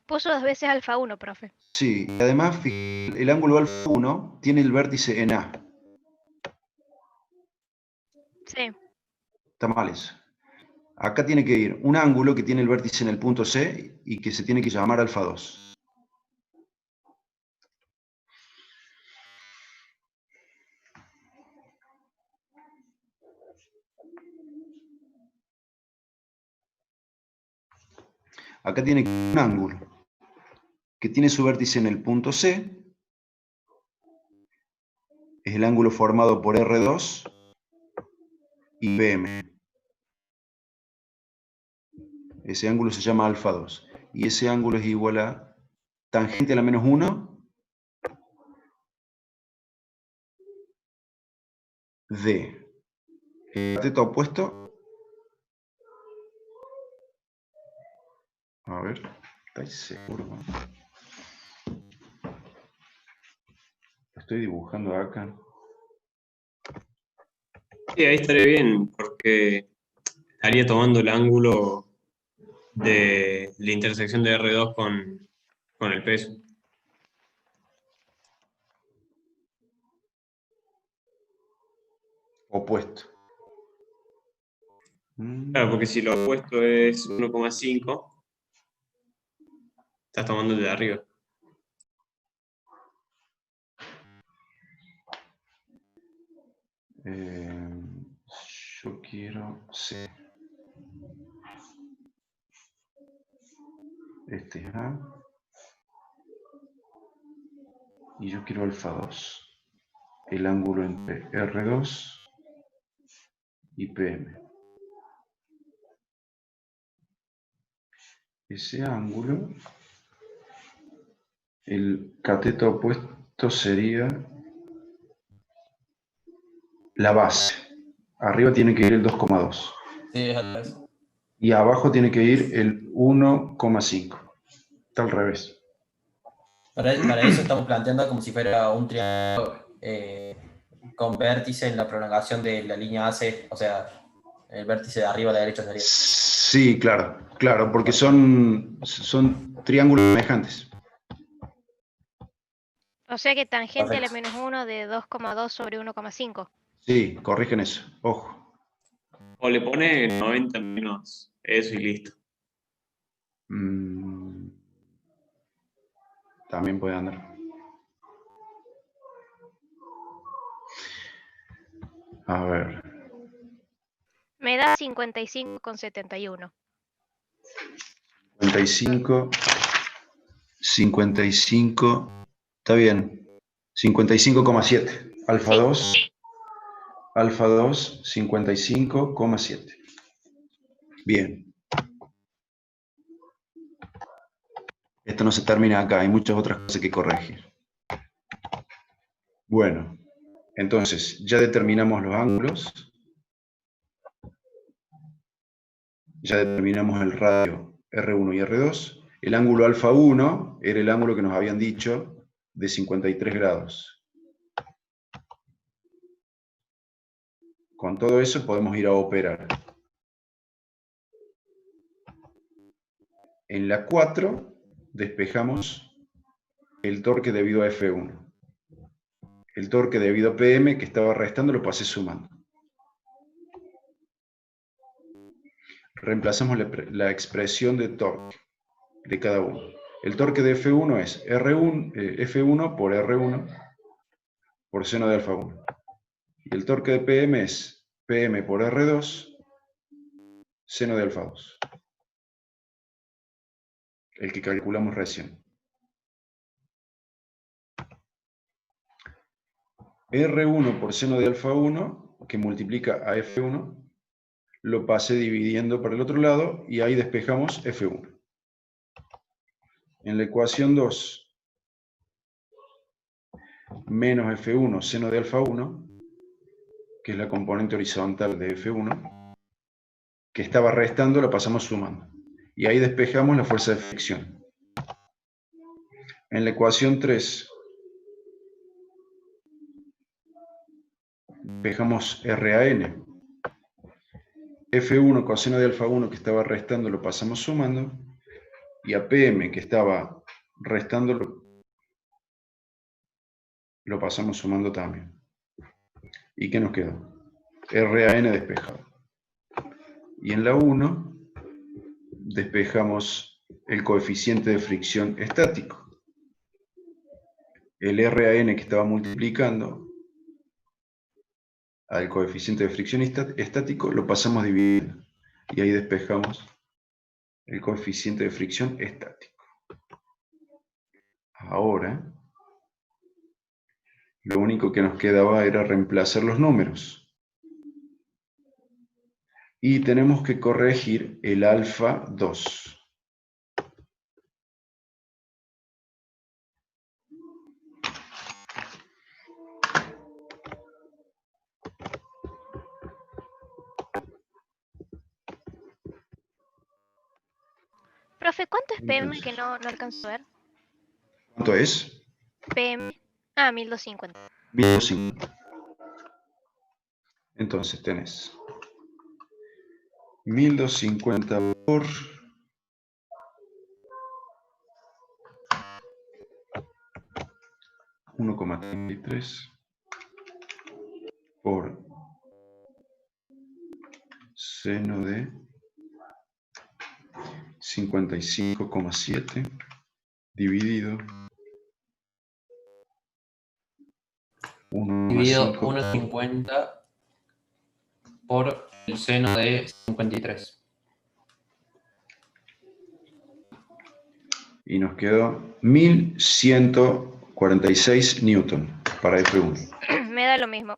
Speaker 2: Puso 2 veces alfa 1, profe.
Speaker 1: Sí, y además el ángulo alfa 1 tiene el vértice en A.
Speaker 2: Sí.
Speaker 1: Está mal eso. Acá tiene que ir un ángulo que tiene el vértice en el punto C y que se tiene que llamar alfa 2. Acá tiene un ángulo que tiene su vértice en el punto C. Es el ángulo formado por R2 y PM. Ese ángulo se llama alfa 2. Y ese ángulo es igual a tangente a la menos 1 de el cateto opuesto. A ver, ¿estáis seguros? Lo estoy dibujando acá.
Speaker 5: Sí, ahí estaría bien, porque estaría tomando el ángulo de la intersección de R2 con el peso.
Speaker 1: Opuesto.
Speaker 5: Claro, porque si lo opuesto es 1,5, estás tomando el de arriba.
Speaker 1: Yo quiero C. Este es A. Y yo quiero alfa 2. El ángulo entre R2 y PM. Ese ángulo, el cateto opuesto sería la base. Arriba tiene que ir el 2,2.
Speaker 4: Sí, es al revés.
Speaker 1: Y abajo tiene que ir el 1,5. Está al revés.
Speaker 4: Para eso estamos planteando como si fuera un triángulo con vértice en la prolongación de la línea AC, o sea, El vértice de arriba a la derecha sería.
Speaker 1: Sí, claro, claro, porque son triángulos semejantes.
Speaker 2: O sea que tangente a la
Speaker 4: Perfecto.
Speaker 2: -1 de 2,2 sobre 1,5.
Speaker 1: Sí, corrigen eso, ojo.
Speaker 5: O le pone 90 menos eso y listo.
Speaker 1: Mm, también puede andar. A ver,
Speaker 2: Me da 55,71.
Speaker 1: 55, 55, está bien. 55,7. Alfa
Speaker 2: Sí.
Speaker 1: 2, alfa 2, 55,7. Bien. Esto no se termina acá, hay muchas otras cosas que corregir. Bueno, entonces ya determinamos los ángulos, ya determinamos el radio R1 y R2. El ángulo alfa 1 era el ángulo que nos habían dicho de 53 grados. Con todo eso podemos ir a operar. En la 4 despejamos el torque debido a F1. El torque debido a PM que estaba restando lo pasé sumando. Reemplazamos la expresión de torque de cada uno. El torque de F1 es F1 por R1 por seno de alfa 1. Y el torque de PM es PM por R2 seno de alfa 2. El que calculamos recién. R1 por seno de alfa 1, que multiplica a F1, lo pasé dividiendo para el otro lado y ahí despejamos F1. En la ecuación 2, menos F1 seno de alfa 1, que es la componente horizontal de F1, que estaba restando, la pasamos sumando. Y ahí despejamos la fuerza de fricción. En la ecuación 3, despejamos RAN. F1 coseno de alfa 1 que estaba restando lo pasamos sumando. Y a PM que estaba restando lo pasamos sumando también. ¿Y qué nos quedó? RAN despejado. Y en la 1 despejamos el coeficiente de fricción estático. El RAN que estaba multiplicando al coeficiente de fricción estático lo pasamos dividiendo. Y ahí despejamos el coeficiente de fricción estático. Ahora, lo único que nos quedaba era reemplazar los números. Y tenemos que corregir el alfa 2.
Speaker 2: Profe, ¿cuánto es PM
Speaker 1: Entonces,
Speaker 2: que no alcanzo a ver?
Speaker 1: ¿cuánto es?
Speaker 2: PM. Ah, 1250.
Speaker 1: 1250. Entonces tenés 1250 por 1,33 por seno de 55,7 dividido
Speaker 4: Dividido
Speaker 1: 1,5
Speaker 4: 1,50 por el seno de 53.
Speaker 1: y nos quedó 1146 newton para F1.
Speaker 2: Me da lo mismo.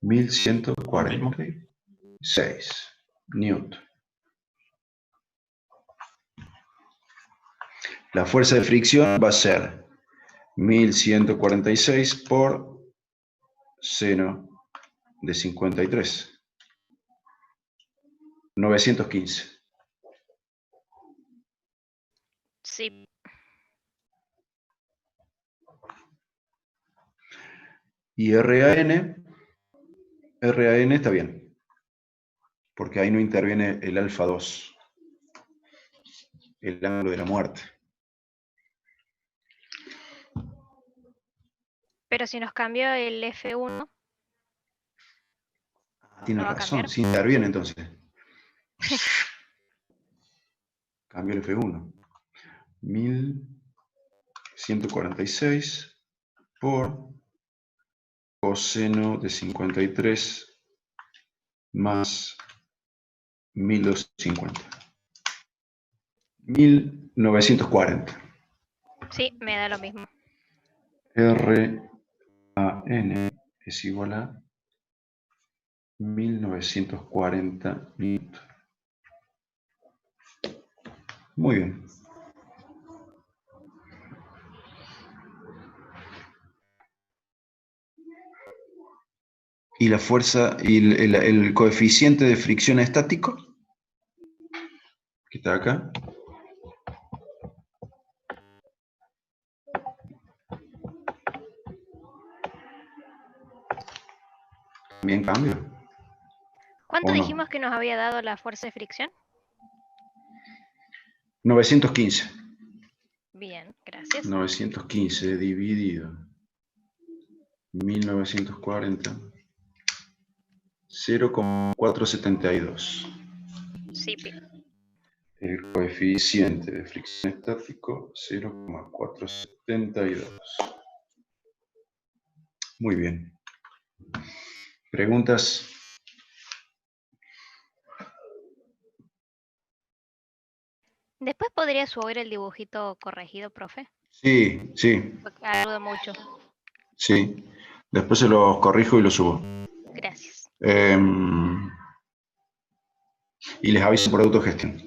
Speaker 1: 1146 newton. La fuerza de fricción va a ser 1146 por seno de 53. 915.
Speaker 2: Sí.
Speaker 1: Y RAN está bien. porque ahí no interviene el alfa 2, el ángulo de la muerte.
Speaker 2: Pero si nos cambió el F1,
Speaker 1: Tiene
Speaker 2: ¿no va a
Speaker 1: razón,
Speaker 2: cambiar?
Speaker 1: sí interviene entonces. Cambio el F1. 1146 por coseno de 53 más 1250. 1940.
Speaker 2: Sí, me da lo mismo.
Speaker 1: RAN es igual a 1940 minutos. Muy bien. ¿Y la fuerza y el coeficiente de fricción estático? Que está acá. También cambia.
Speaker 2: ¿Cuánto
Speaker 1: ¿O no?
Speaker 2: dijimos que nos había dado la fuerza de fricción?
Speaker 1: 915.
Speaker 2: Bien, gracias.
Speaker 1: 915 dividido 1940. 0,472.
Speaker 2: Sí, Pi.
Speaker 1: El coeficiente de fricción estático, 0,472. Muy bien. ¿Preguntas?
Speaker 2: Después podría subir el dibujito corregido, profe,
Speaker 1: Sí, sí,
Speaker 2: porque ayuda mucho.
Speaker 1: sí. Después se los corrijo y los subo.
Speaker 2: Gracias.
Speaker 1: Y les aviso por autogestión.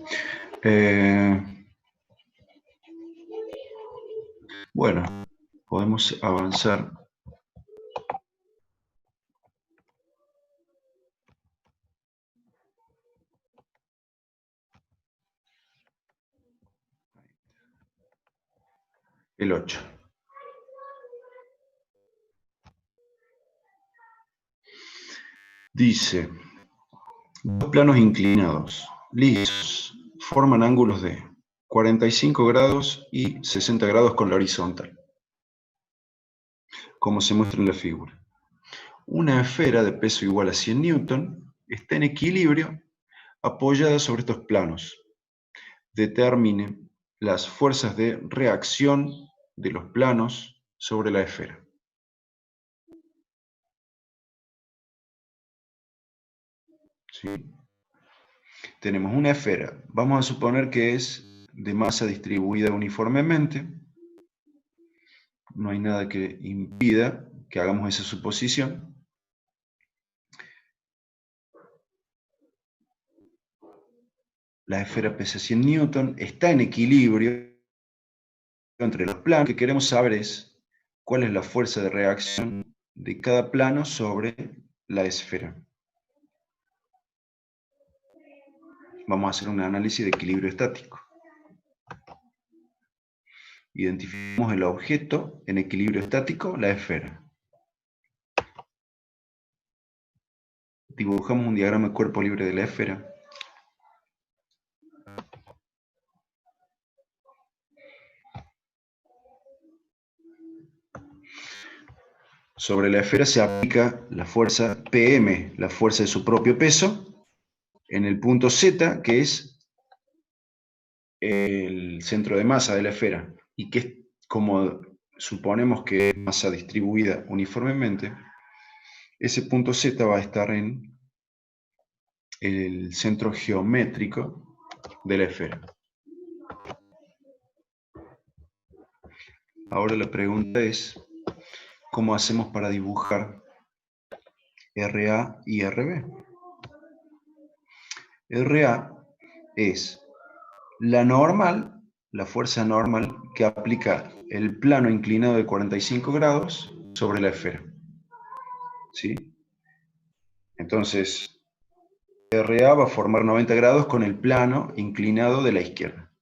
Speaker 1: Bueno, podemos avanzar. El 8. Dice, dos planos inclinados, lisos, forman ángulos de 45 grados y 60 grados con la horizontal, como se muestra en la figura. Una esfera de peso igual a 100 newton está en equilibrio apoyada sobre estos planos. Determine las fuerzas de reacción de los planos sobre la esfera. ¿Sí? Tenemos una esfera. Vamos a suponer que es de masa distribuida uniformemente. No hay nada que impida que hagamos esa suposición. La esfera pesa 100 newton, está en equilibrio entre los planos. Lo que queremos saber es cuál es la fuerza de reacción de cada plano sobre la esfera. Vamos a hacer un análisis de equilibrio estático. Identificamos el objeto en equilibrio estático, la esfera. Dibujamos un diagrama de cuerpo libre de la esfera. Sobre la esfera se aplica la fuerza PM, la fuerza de su propio peso, en el punto Z, que es el centro de masa de la esfera, y que es como suponemos que es masa distribuida uniformemente, ese punto Z va a estar en el centro geométrico de la esfera. Ahora la pregunta es, ¿cómo hacemos para dibujar RA y RB? RA es la normal, la fuerza normal que aplica el plano inclinado de 45 grados sobre la esfera. ¿Sí? Entonces, RA va a formar 90 grados con el plano inclinado de la izquierda.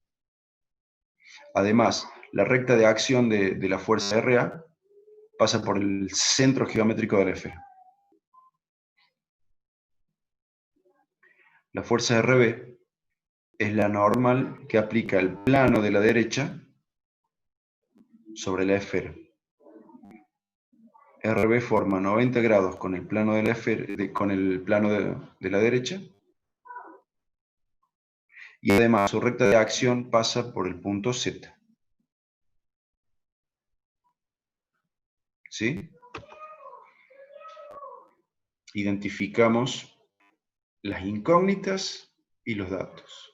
Speaker 1: Además, la recta de acción de la fuerza RA pasa por el centro geométrico de la esfera. La fuerza RB es la normal que aplica el plano de la derecha sobre la esfera. RB forma 90 grados con el plano de la esfera, con el plano de la derecha, y además su recta de acción pasa por el punto Z. ¿Sí? Identificamos las incógnitas y los datos.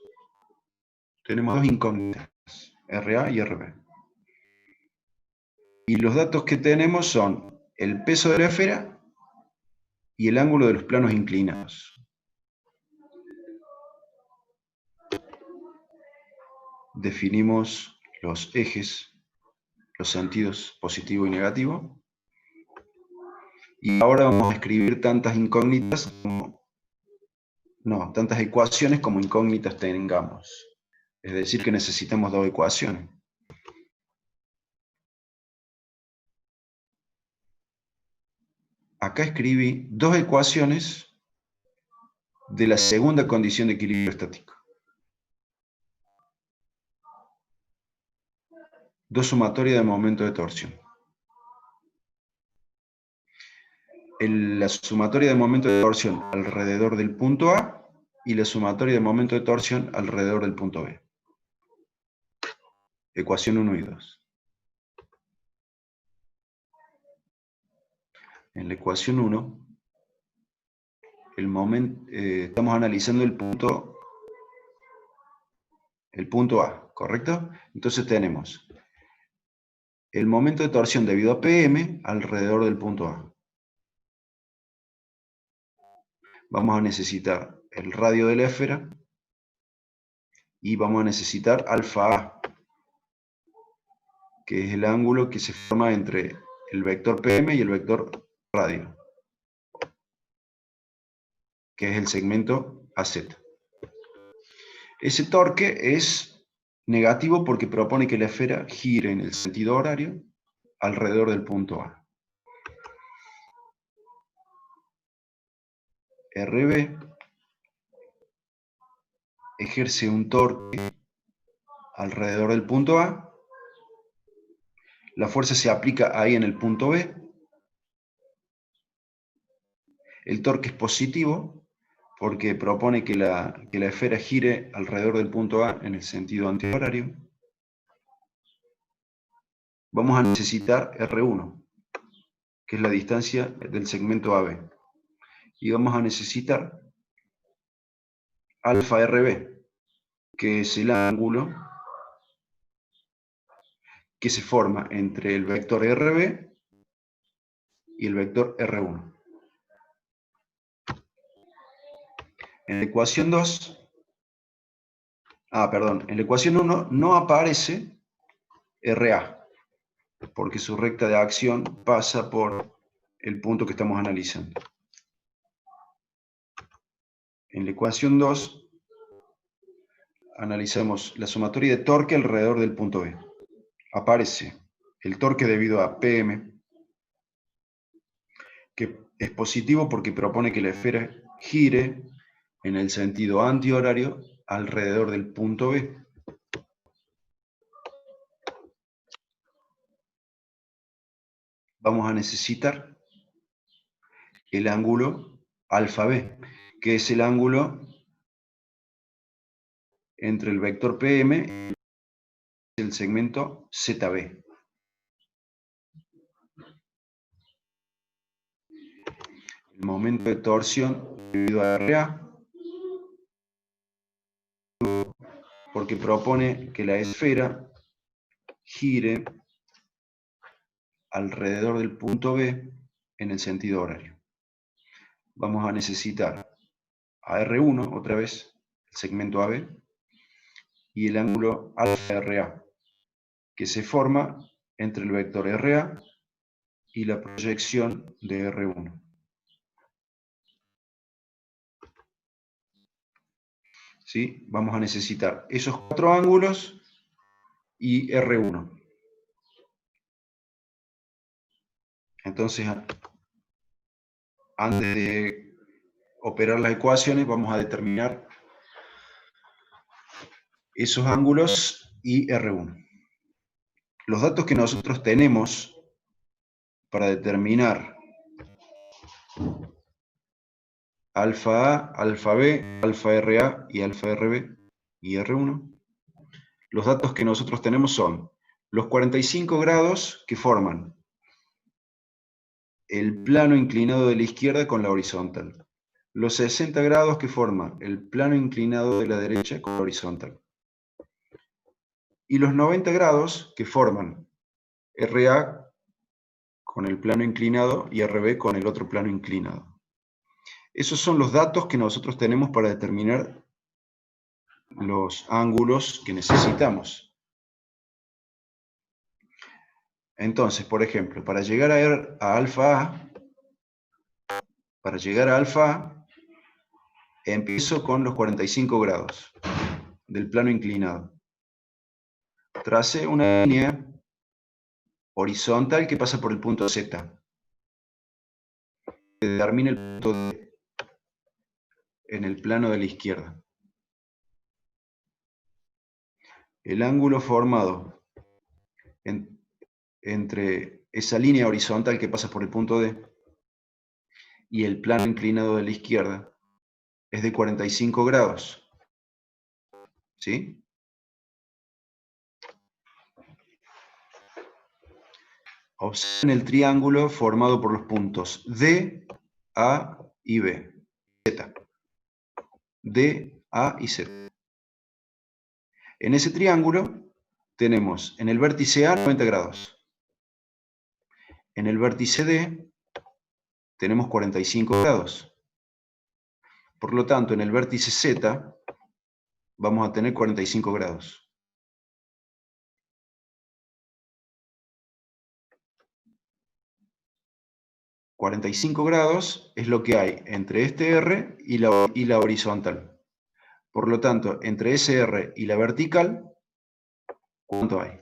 Speaker 1: Tenemos dos incógnitas, RA y RB. Y los datos que tenemos son el peso de la esfera y el ángulo de los planos inclinados. Definimos los ejes, los sentidos positivo y negativo. Y ahora vamos a escribir tantas incógnitas como... No, tantas ecuaciones como incógnitas tengamos. Es decir, que necesitamos dos ecuaciones. Acá escribí dos ecuaciones de la segunda condición de equilibrio estático. Dos sumatorias de momento de torsión. La sumatoria de momento de torsión alrededor del punto A y la sumatoria de momento de torsión alrededor del punto B. Ecuación 1 y 2. En la ecuación 1, estamos analizando el punto A, ¿correcto? Entonces tenemos el momento de torsión debido a PM alrededor del punto A. Vamos a necesitar el radio de la esfera y vamos a necesitar alfa A, que es el ángulo que se forma entre el vector PM y el vector radio, que es el segmento AZ. Ese torque es negativo porque propone que la esfera gire en el sentido horario alrededor del punto A. RB ejerce un torque alrededor del punto A. La fuerza se aplica ahí en el punto B. El torque es positivo porque propone que la esfera gire alrededor del punto A en el sentido antihorario. Vamos a necesitar R1, que es la distancia del segmento AB. Y vamos a necesitar alfa RB, que es el ángulo que se forma entre el vector RB y el vector R1. En la ecuación 2, en la ecuación 1 no aparece RA, porque su recta de acción pasa por el punto que estamos analizando. En la ecuación 2 analizamos la sumatoria de torque alrededor del punto B. Aparece el torque debido a PM, que es positivo porque propone que la esfera gire en el sentido antihorario alrededor del punto B. Vamos a necesitar el ángulo alfa B, que es el ángulo entre el vector PM y el segmento ZB. El momento de torsión debido a RA, porque propone que la esfera gire alrededor del punto B en el sentido horario. Vamos a necesitar a R1, otra vez, el segmento AB, y el ángulo alfa RA, que se forma entre el vector RA y la proyección de R1. ¿Sí? Vamos a necesitar esos cuatro ángulos y R1. Entonces, antes de operar las ecuaciones, vamos a determinar esos ángulos y R1. Los datos que nosotros tenemos para determinar alfa A, alfa B, alfa RA y alfa RB y R1, los datos que nosotros tenemos son los 45 grados que forman el plano inclinado de la izquierda con la horizontal, los 60 grados que forman el plano inclinado de la derecha con la horizontal, y los 90 grados que forman RA con el plano inclinado y RB con el otro plano inclinado. Esos son los datos que nosotros tenemos para determinar los ángulos que necesitamos. Entonces, por ejemplo, para llegar a alfa A, empiezo con los 45 grados del plano inclinado. Tracé una línea horizontal que pasa por el punto Z. Determina el punto D en el plano de la izquierda. El ángulo formado entre esa línea horizontal que pasa por el punto D y el plano inclinado de la izquierda es de 45 grados. ¿Sí? Observen el triángulo formado por los puntos D, A y B. Z. D, A y Z. En ese triángulo tenemos en el vértice A 90 grados. En el vértice D tenemos 45 grados. Por lo tanto, en el vértice Z vamos a tener 45 grados. $45 grados es lo que hay entre este R y la horizontal. Por lo tanto, entre ese R y la vertical, ¿cuánto hay?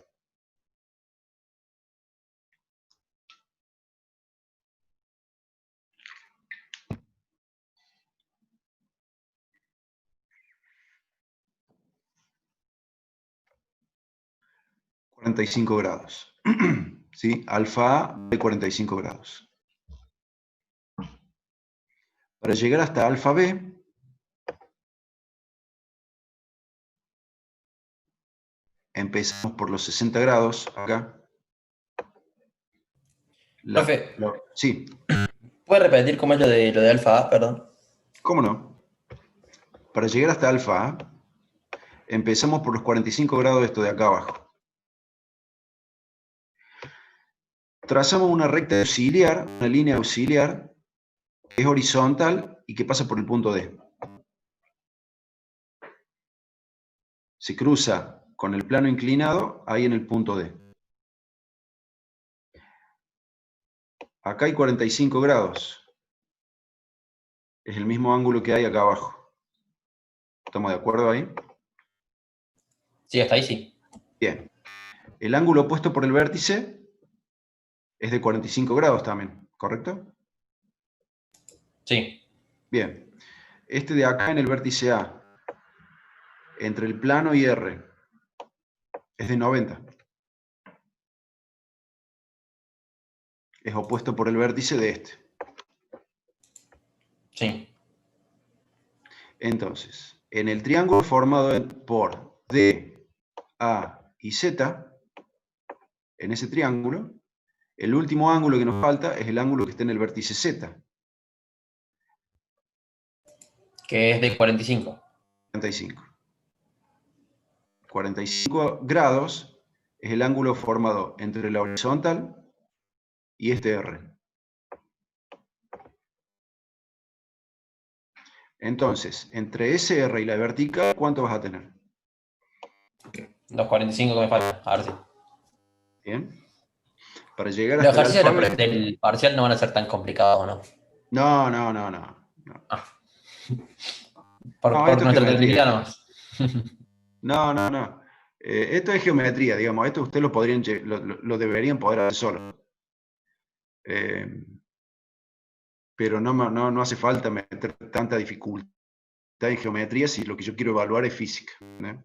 Speaker 1: $45 grados. ¿Sí? Alfa A de 45 grados. Para llegar hasta alfa B, empezamos por los 60 grados, acá.
Speaker 4: Profe,
Speaker 1: Sí,
Speaker 4: ¿puede repetir cómo es lo de alfa A, perdón?
Speaker 1: ¿cómo no? Para llegar hasta alfa A, empezamos por los 45 grados de esto de acá abajo. Trazamos una recta auxiliar, una línea auxiliar, que es horizontal y que pasa por el punto D. Se cruza con el plano inclinado ahí en el punto D. Acá hay 45 grados. Es el mismo ángulo que hay acá abajo. ¿Estamos de acuerdo ahí?
Speaker 4: Sí, hasta ahí sí.
Speaker 1: Bien. El ángulo opuesto por el vértice es de 45 grados también, ¿correcto?
Speaker 4: Sí.
Speaker 1: Bien. Este de acá en el vértice A, entre el plano y R, es de 90. Es opuesto por el vértice de este.
Speaker 4: Sí.
Speaker 1: Entonces, en el triángulo formado por D, A y Z, en ese triángulo, el último ángulo que nos falta es el ángulo que está en el vértice Z.
Speaker 4: Que es de 45.
Speaker 1: 45. 45 grados es el ángulo formado entre la horizontal y este R. Entonces, entre ese R y la vertical, ¿cuánto vas a tener?
Speaker 4: Los 45 que me faltan. A ver si.
Speaker 1: Bien. Para llegar
Speaker 4: Los
Speaker 1: hasta el
Speaker 4: ejercicios
Speaker 1: alfa B...
Speaker 4: del parcial no van a ser tan complicados, ¿no?
Speaker 1: No, no, no, no.
Speaker 4: Ah.
Speaker 1: No,
Speaker 4: Por
Speaker 1: esto es
Speaker 4: nuestra
Speaker 1: geometría.
Speaker 4: tranquilidad nomás.
Speaker 1: No, no, no. Esto es geometría, digamos. Esto ustedes lo deberían poder hacer solo. Pero no hace falta meter tanta dificultad en geometría si lo que yo quiero evaluar es física, ¿no?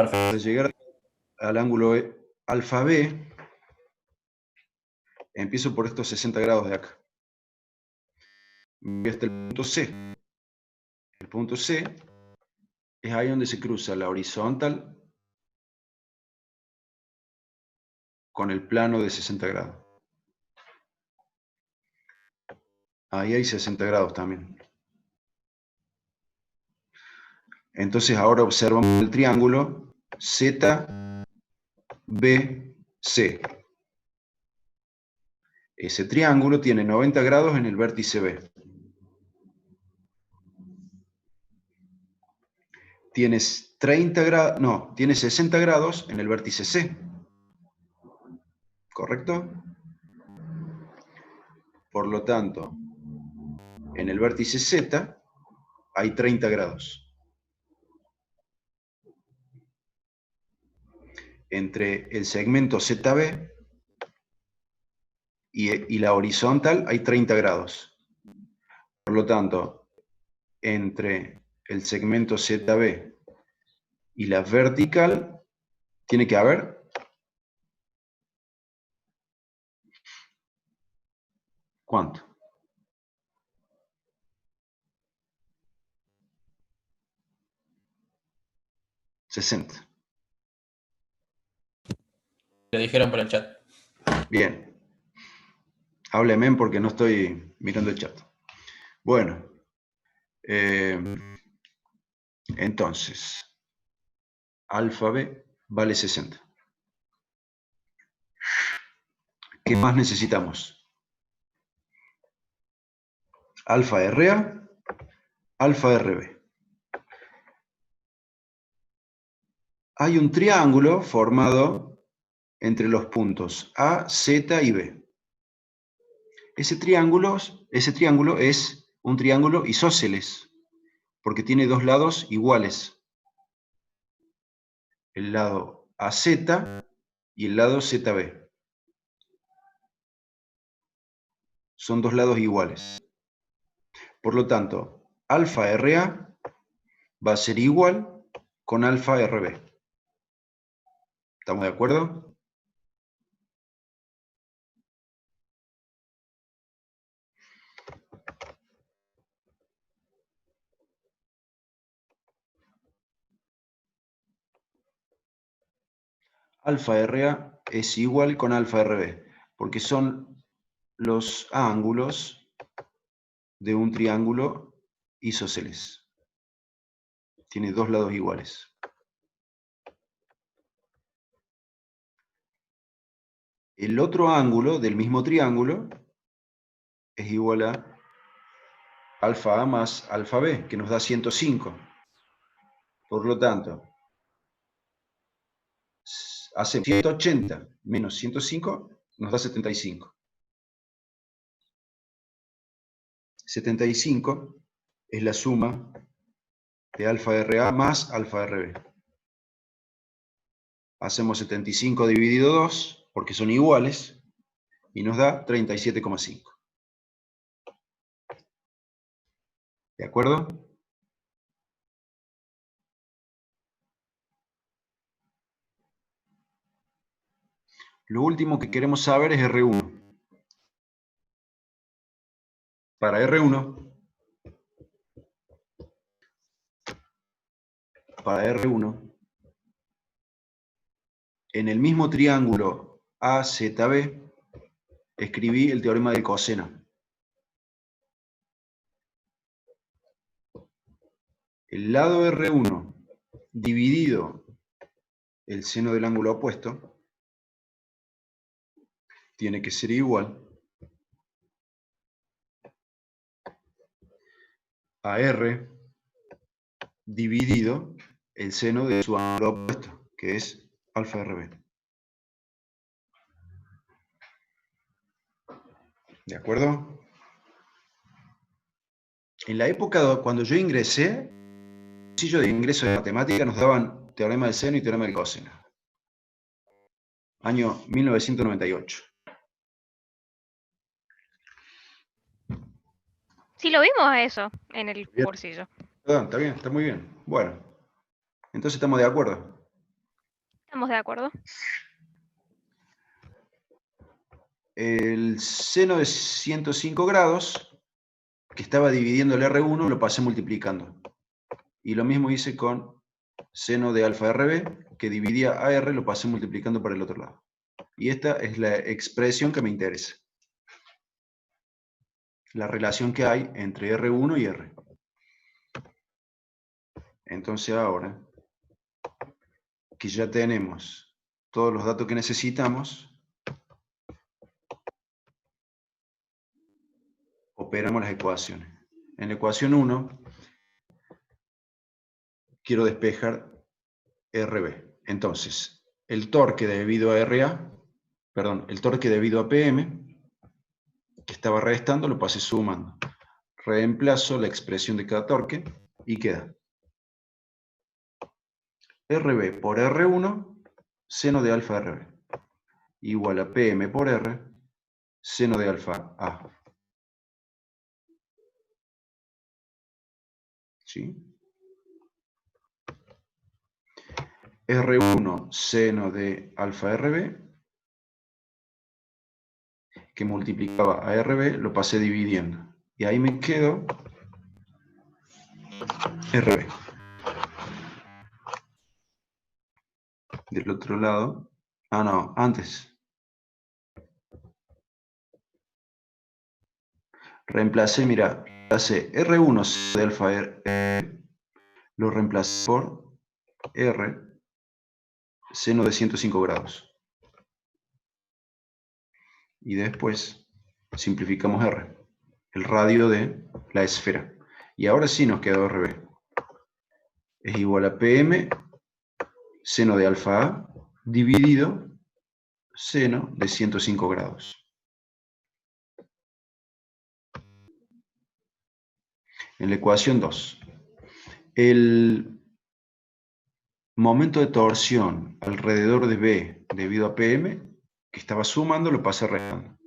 Speaker 4: Perfecto.
Speaker 1: Para llegar al ángulo alfa B, empiezo por estos 60 grados de acá. Voy hasta el punto C. El punto C es ahí donde se cruza la horizontal con el plano de 60 grados. Ahí hay 60 grados también. Entonces ahora observamos el triángulo ZBC. Ese triángulo tiene 90 grados en el vértice B. Tienes 30 grados, no, tiene 60 grados en el vértice C. ¿Correcto? Por lo tanto, en el vértice Z hay 30 grados. Entre el segmento ZB y la horizontal hay 30 grados. Por lo tanto, entre el segmento ZB y la vertical tiene que haber ¿cuánto? 60.
Speaker 4: Lo dijeron por el chat.
Speaker 1: Bien. Hábleme porque no estoy mirando el chat. Bueno. Entonces, alfa B vale 60. ¿Qué más necesitamos? Alfa RA, alfa RB. Hay un triángulo formado entre los puntos A, Z y B. Ese triángulo es un triángulo isósceles, porque tiene dos lados iguales. El lado AZ y el lado ZB. Son dos lados iguales. Por lo tanto, alfa RA va a ser igual con alfa RB. ¿Estamos de acuerdo? Alfa RA es igual con alfa RB, porque son los ángulos de un triángulo isósceles. Tiene dos lados iguales. El otro ángulo del mismo triángulo es igual a alfa A más alfa B, que nos da 105. Por lo tanto, hace 180 menos 105 nos da 75. 75 es la suma de alfa RA más alfa RB. Hacemos 75 dividido 2, porque son iguales, y nos da 37,5. ¿De acuerdo? Lo último que queremos saber es R1. Para R1, en el mismo triángulo AZB, escribí el teorema del coseno. El lado R1 dividido el seno del ángulo opuesto tiene que ser igual a R dividido el seno de su ángulo opuesto, que es alfa RB. ¿De acuerdo? En la época cuando yo ingresé, el cursillo de ingreso de matemática nos daban teorema del seno y teorema del coseno. Año 1998.
Speaker 2: Sí, lo vimos eso en el
Speaker 1: Bien.
Speaker 2: cursillo.
Speaker 1: Perdón, está bien, está muy bien. Bueno, entonces estamos de acuerdo.
Speaker 2: Estamos de acuerdo.
Speaker 1: El seno de 105 grados, que estaba dividiendo el R1, lo pasé multiplicando. Y lo mismo hice con seno de alfa RB, que dividía a R, lo pasé multiplicando para el otro lado. Y esta es la expresión que me interesa. La relación que hay entre R1 y R. Entonces ahora que ya tenemos todos los datos que necesitamos, operamos las ecuaciones. En la ecuación 1 quiero despejar RB. Entonces, el torque debido a RA, perdón, el torque debido a PM, que estaba restando, lo pasé sumando. Reemplazo la expresión de cada torque y queda RB por R1, seno de alfa RB, igual a PM por R, seno de alfa A. ¿Sí? R1 seno de alfa RB, que multiplicaba a RB, lo pasé dividiendo. Y ahí me quedo RB. Del otro lado, no, antes. Reemplacé, mira, reemplacé R1 de alfa R, lo reemplacé por R seno de 105 grados. Y después simplificamos R, el radio de la esfera. Y ahora sí nos quedó RB. Es igual a PM seno de alfa A dividido seno de 105 grados. En la ecuación 2, el momento de torsión alrededor de B debido a PM, que estaba sumando, lo pasé restando.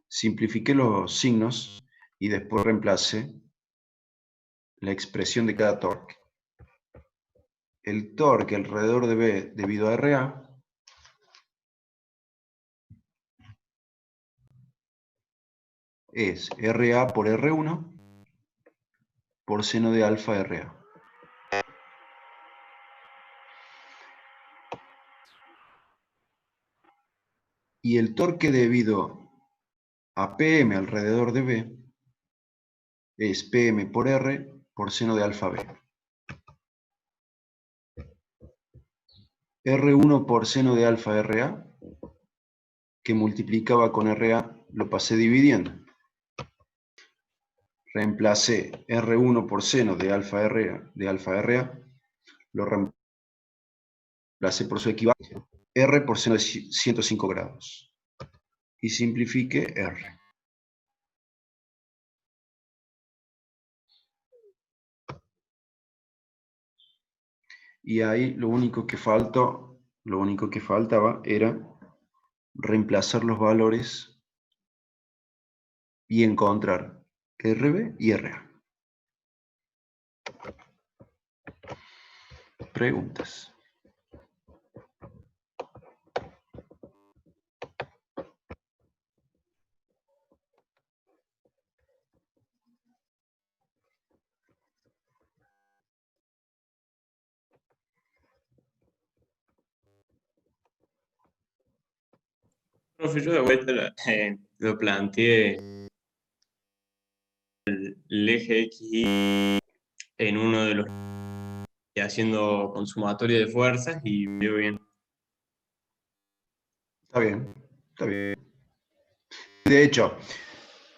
Speaker 1: Simplifiqué los signos y después reemplacé la expresión de cada torque. El torque alrededor de B debido a RA es RA por R1 por seno de alfa RA. Y el torque debido a PM alrededor de B es PM por R por seno de alfa B. R1 por seno de alfa RA, que multiplicaba con RA, lo pasé dividiendo. Reemplacé R1 por seno de alfa RA, lo reemplacé por su equivalente, R por seno de 105 grados. Y simplifique R. Y ahí lo único que faltaba era reemplazar los valores y encontrar RB y RA. Preguntas.
Speaker 5: Profe, yo de vuelta lo planteé el eje X en uno de los haciendo consumatorio de fuerzas y veo bien.
Speaker 1: Está bien, está bien. De hecho,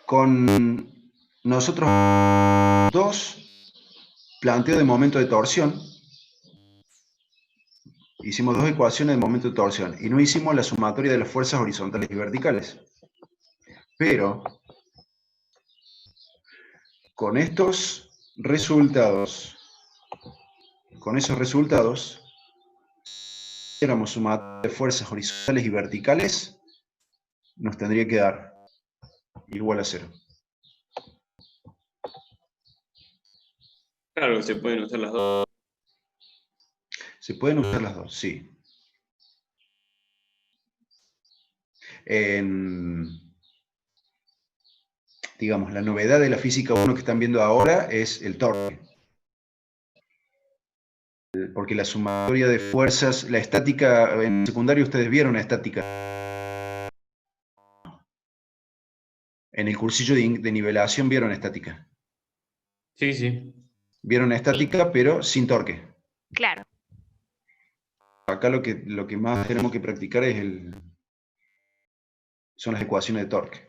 Speaker 1: con nosotros dos planteo de momento de torsión, hicimos dos ecuaciones de momento de torsión y no hicimos la sumatoria de las fuerzas horizontales y verticales. Pero con estos resultados, con esos resultados, si éramos sumatoria de fuerzas horizontales y verticales, nos tendría que dar igual a 0.
Speaker 5: Claro, se pueden usar las dos.
Speaker 1: Se pueden usar las dos, sí. Digamos, la novedad de la física 1 que están viendo ahora es el torque. Porque la sumatoria de fuerzas, la estática, en secundario ustedes vieron la estática. En el cursillo de nivelación vieron estática.
Speaker 5: Sí, sí.
Speaker 1: Vieron estática, pero sin torque.
Speaker 2: Claro.
Speaker 1: Acá lo que más tenemos que practicar son las ecuaciones de torque.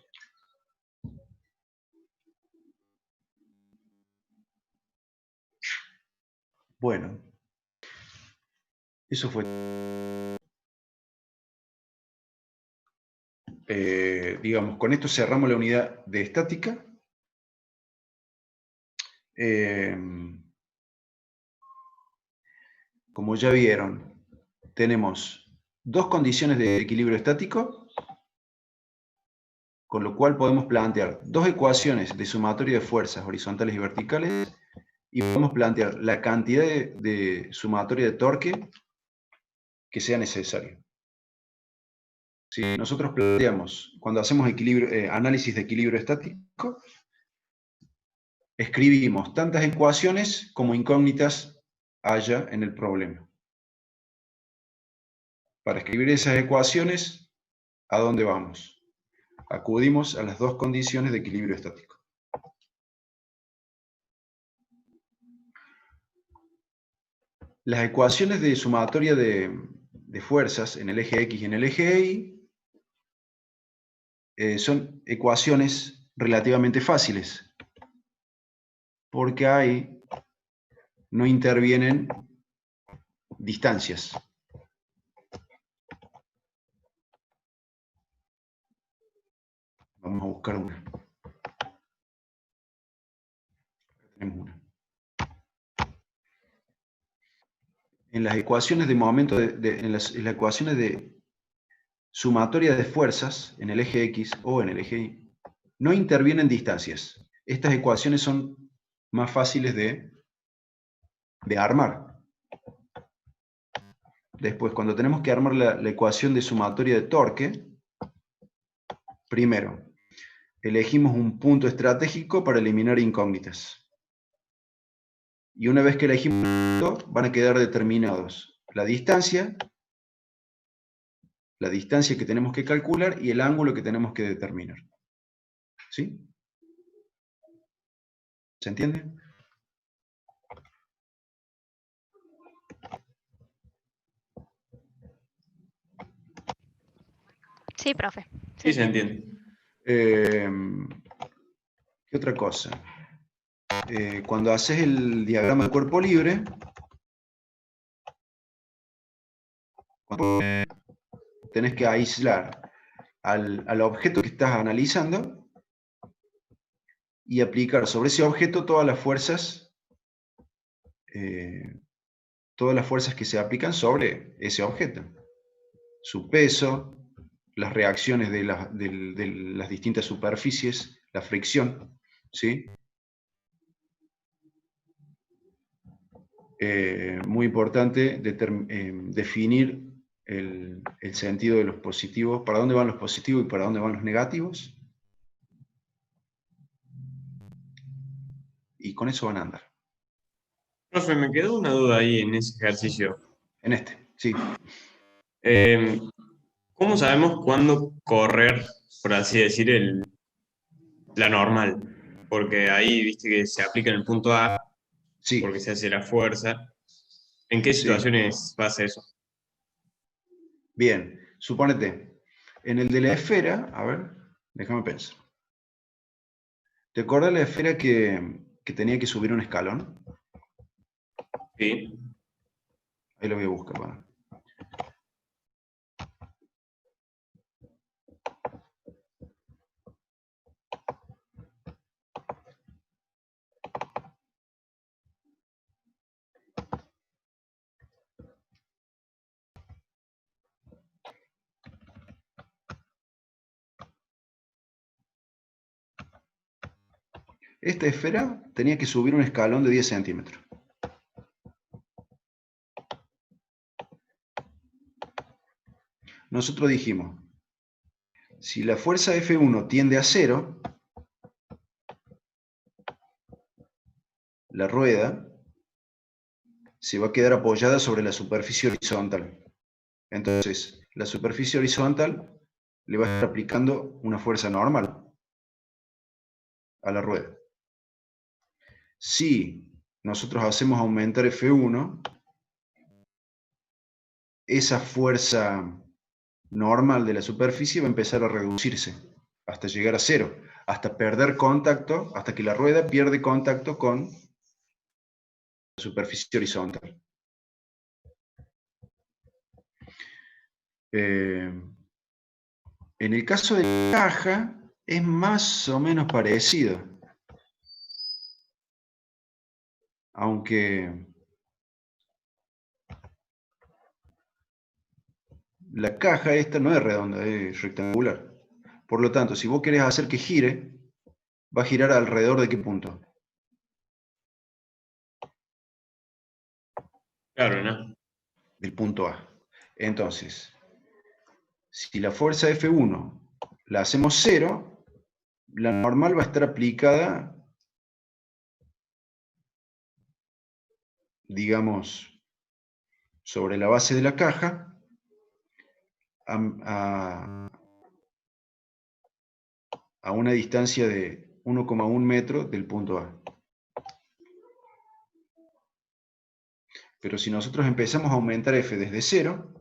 Speaker 1: Bueno, eso fue. Digamos, con esto cerramos la unidad de estática. Como ya vieron, tenemos dos condiciones de equilibrio estático, con lo cual podemos plantear dos ecuaciones de sumatoria de fuerzas horizontales y verticales, y podemos plantear la cantidad de sumatoria de torque que sea necesario. Si nosotros planteamos, cuando hacemos análisis de equilibrio estático, escribimos tantas ecuaciones como incógnitas haya en el problema. Para escribir esas ecuaciones, ¿a dónde vamos? Acudimos a las dos condiciones de equilibrio estático. Las ecuaciones de sumatoria de fuerzas en el eje X y en el eje Y son ecuaciones relativamente fáciles, porque ahí no intervienen distancias. Vamos a buscar una. Tenemos una. En las ecuaciones de momento, en las ecuaciones de sumatoria de fuerzas en el eje X o en el eje Y, no intervienen distancias. Estas ecuaciones son más fáciles de armar. Después, cuando tenemos que armar la ecuación de sumatoria de torque, primero, elegimos un punto estratégico para eliminar incógnitas. Y una vez que elegimos un punto, van a quedar determinados la distancia que tenemos que calcular y el ángulo que tenemos que determinar. ¿Sí? ¿Se entiende?
Speaker 2: Sí, profe.
Speaker 5: Sí, se entiende.
Speaker 1: ¿Qué otra cosa? Cuando haces el diagrama de cuerpo libre, tenés que aislar al objeto que estás analizando y aplicar sobre ese objeto todas las fuerzas que se aplican sobre ese objeto. Su peso, las reacciones de las distintas superficies, la fricción, ¿sí? Muy importante definir el sentido de los positivos, para dónde van los positivos y para dónde van los negativos. Y con eso van a andar.
Speaker 5: Profe, me quedó una duda ahí en ese ejercicio.
Speaker 1: En este, sí.
Speaker 5: ¿Cómo sabemos cuándo correr, por así decir, la normal? Porque ahí, viste que se aplica en el punto A,
Speaker 1: Sí.
Speaker 5: porque se hace la fuerza. ¿En qué
Speaker 1: Sí.
Speaker 5: situaciones pasa eso?
Speaker 1: Bien, supónete, en el de la esfera, a ver, déjame pensar. ¿Te acuerdas la esfera que tenía que subir un escalón?
Speaker 5: Sí.
Speaker 1: Ahí lo voy a buscar, bueno. Esta esfera tenía que subir un escalón de 10 centímetros. nosotros dijimos, si la fuerza F1 tiende a 0, la rueda se va a quedar apoyada sobre la superficie horizontal. Entonces, la superficie horizontal le va a estar aplicando una fuerza normal a la rueda. Si nosotros hacemos aumentar F1, esa fuerza normal de la superficie va a empezar a reducirse hasta llegar a 0, hasta perder contacto, hasta que la rueda pierde contacto con la superficie horizontal. En el caso de la caja es más o menos parecido, aunque la caja esta no es redonda, es rectangular. Por lo tanto, si vos querés hacer que gire, va a girar alrededor de qué punto.
Speaker 5: Claro, ¿no?
Speaker 1: Del punto A. Entonces, si la fuerza F1 la hacemos 0, la normal va a estar aplicada, digamos, sobre la base de la caja, a una distancia de 1,1 metro del punto A. Pero si nosotros empezamos a aumentar F desde 0,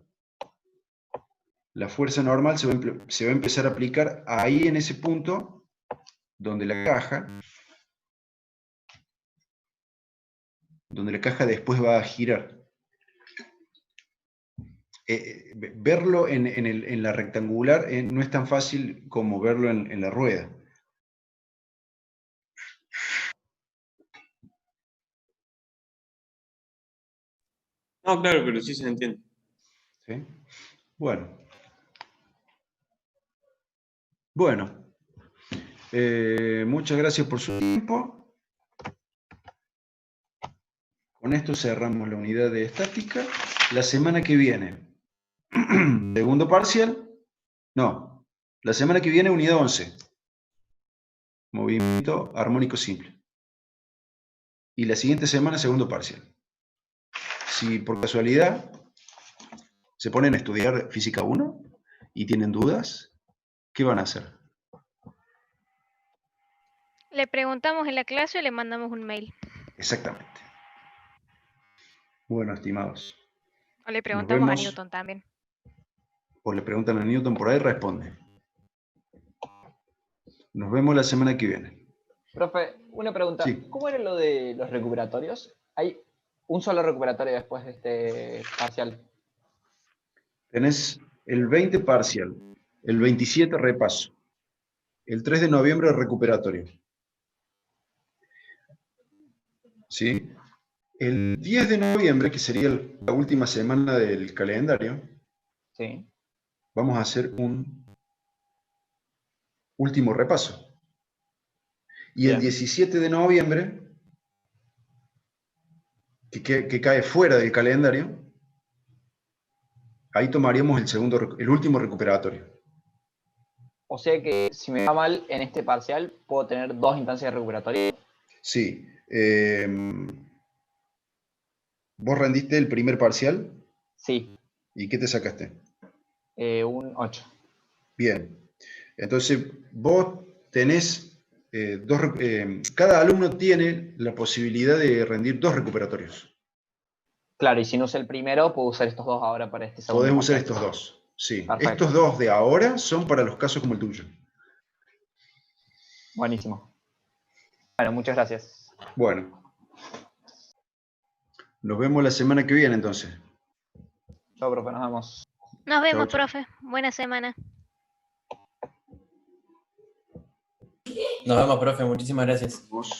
Speaker 1: la fuerza normal se va a empezar a aplicar ahí en ese punto donde la caja después va a girar. Verlo en la rectangular no es tan fácil como verlo en la rueda.
Speaker 5: No, claro, pero sí se entiende.
Speaker 1: ¿Sí? Bueno. Bueno. Muchas gracias por su tiempo. Con esto cerramos la unidad de estática. La semana que viene, segundo parcial. No, la semana que viene unidad 11. Movimiento armónico simple. Y la siguiente semana segundo parcial. Si por casualidad se ponen a estudiar física 1 y tienen dudas, ¿qué van a hacer?
Speaker 2: Le preguntamos en la clase o le mandamos un mail.
Speaker 1: Exactamente. Bueno, estimados.
Speaker 2: O le
Speaker 1: Nos
Speaker 2: preguntamos a
Speaker 1: vemos.
Speaker 2: Newton también.
Speaker 1: O le preguntan a Newton por ahí, responde. Nos vemos la semana que viene.
Speaker 3: Profe, una pregunta.
Speaker 1: Sí.
Speaker 3: ¿Cómo era lo de los recuperatorios? ¿Hay un solo recuperatorio después de este parcial?
Speaker 1: Tenés el 20 parcial, el 27 repaso, el 3 de noviembre recuperatorio. ¿Sí? El 10 de noviembre, que sería la última semana del calendario,
Speaker 3: Sí.
Speaker 1: vamos a hacer un último repaso. Y el
Speaker 3: Bien.
Speaker 1: 17 de noviembre, que cae fuera del calendario, ahí tomaríamos el último recuperatorio.
Speaker 3: O sea que si me va mal en este parcial, puedo tener 2 instancias de recuperatorio.
Speaker 1: Sí. ¿Vos rendiste el primer parcial?
Speaker 3: Sí.
Speaker 1: ¿Y qué te sacaste?
Speaker 3: Un 8.
Speaker 1: Bien. Entonces, vos tenés cada alumno tiene la posibilidad de rendir 2 recuperatorios.
Speaker 3: Claro, y si no usé el primero, puedo usar estos 2 ahora para este segundo.
Speaker 1: Podés usar
Speaker 3: parcial.
Speaker 1: estos 2. Sí.
Speaker 3: Perfecto.
Speaker 1: Estos 2 de ahora son para los casos como el tuyo.
Speaker 3: Buenísimo. Bueno, muchas gracias.
Speaker 1: Bueno. Nos vemos la semana que viene entonces.
Speaker 3: Chao, profe, nos vemos.
Speaker 2: Nos vemos,
Speaker 1: chau.
Speaker 2: profe. Buena semana.
Speaker 4: Nos vemos, profe. Muchísimas gracias.
Speaker 1: Vos.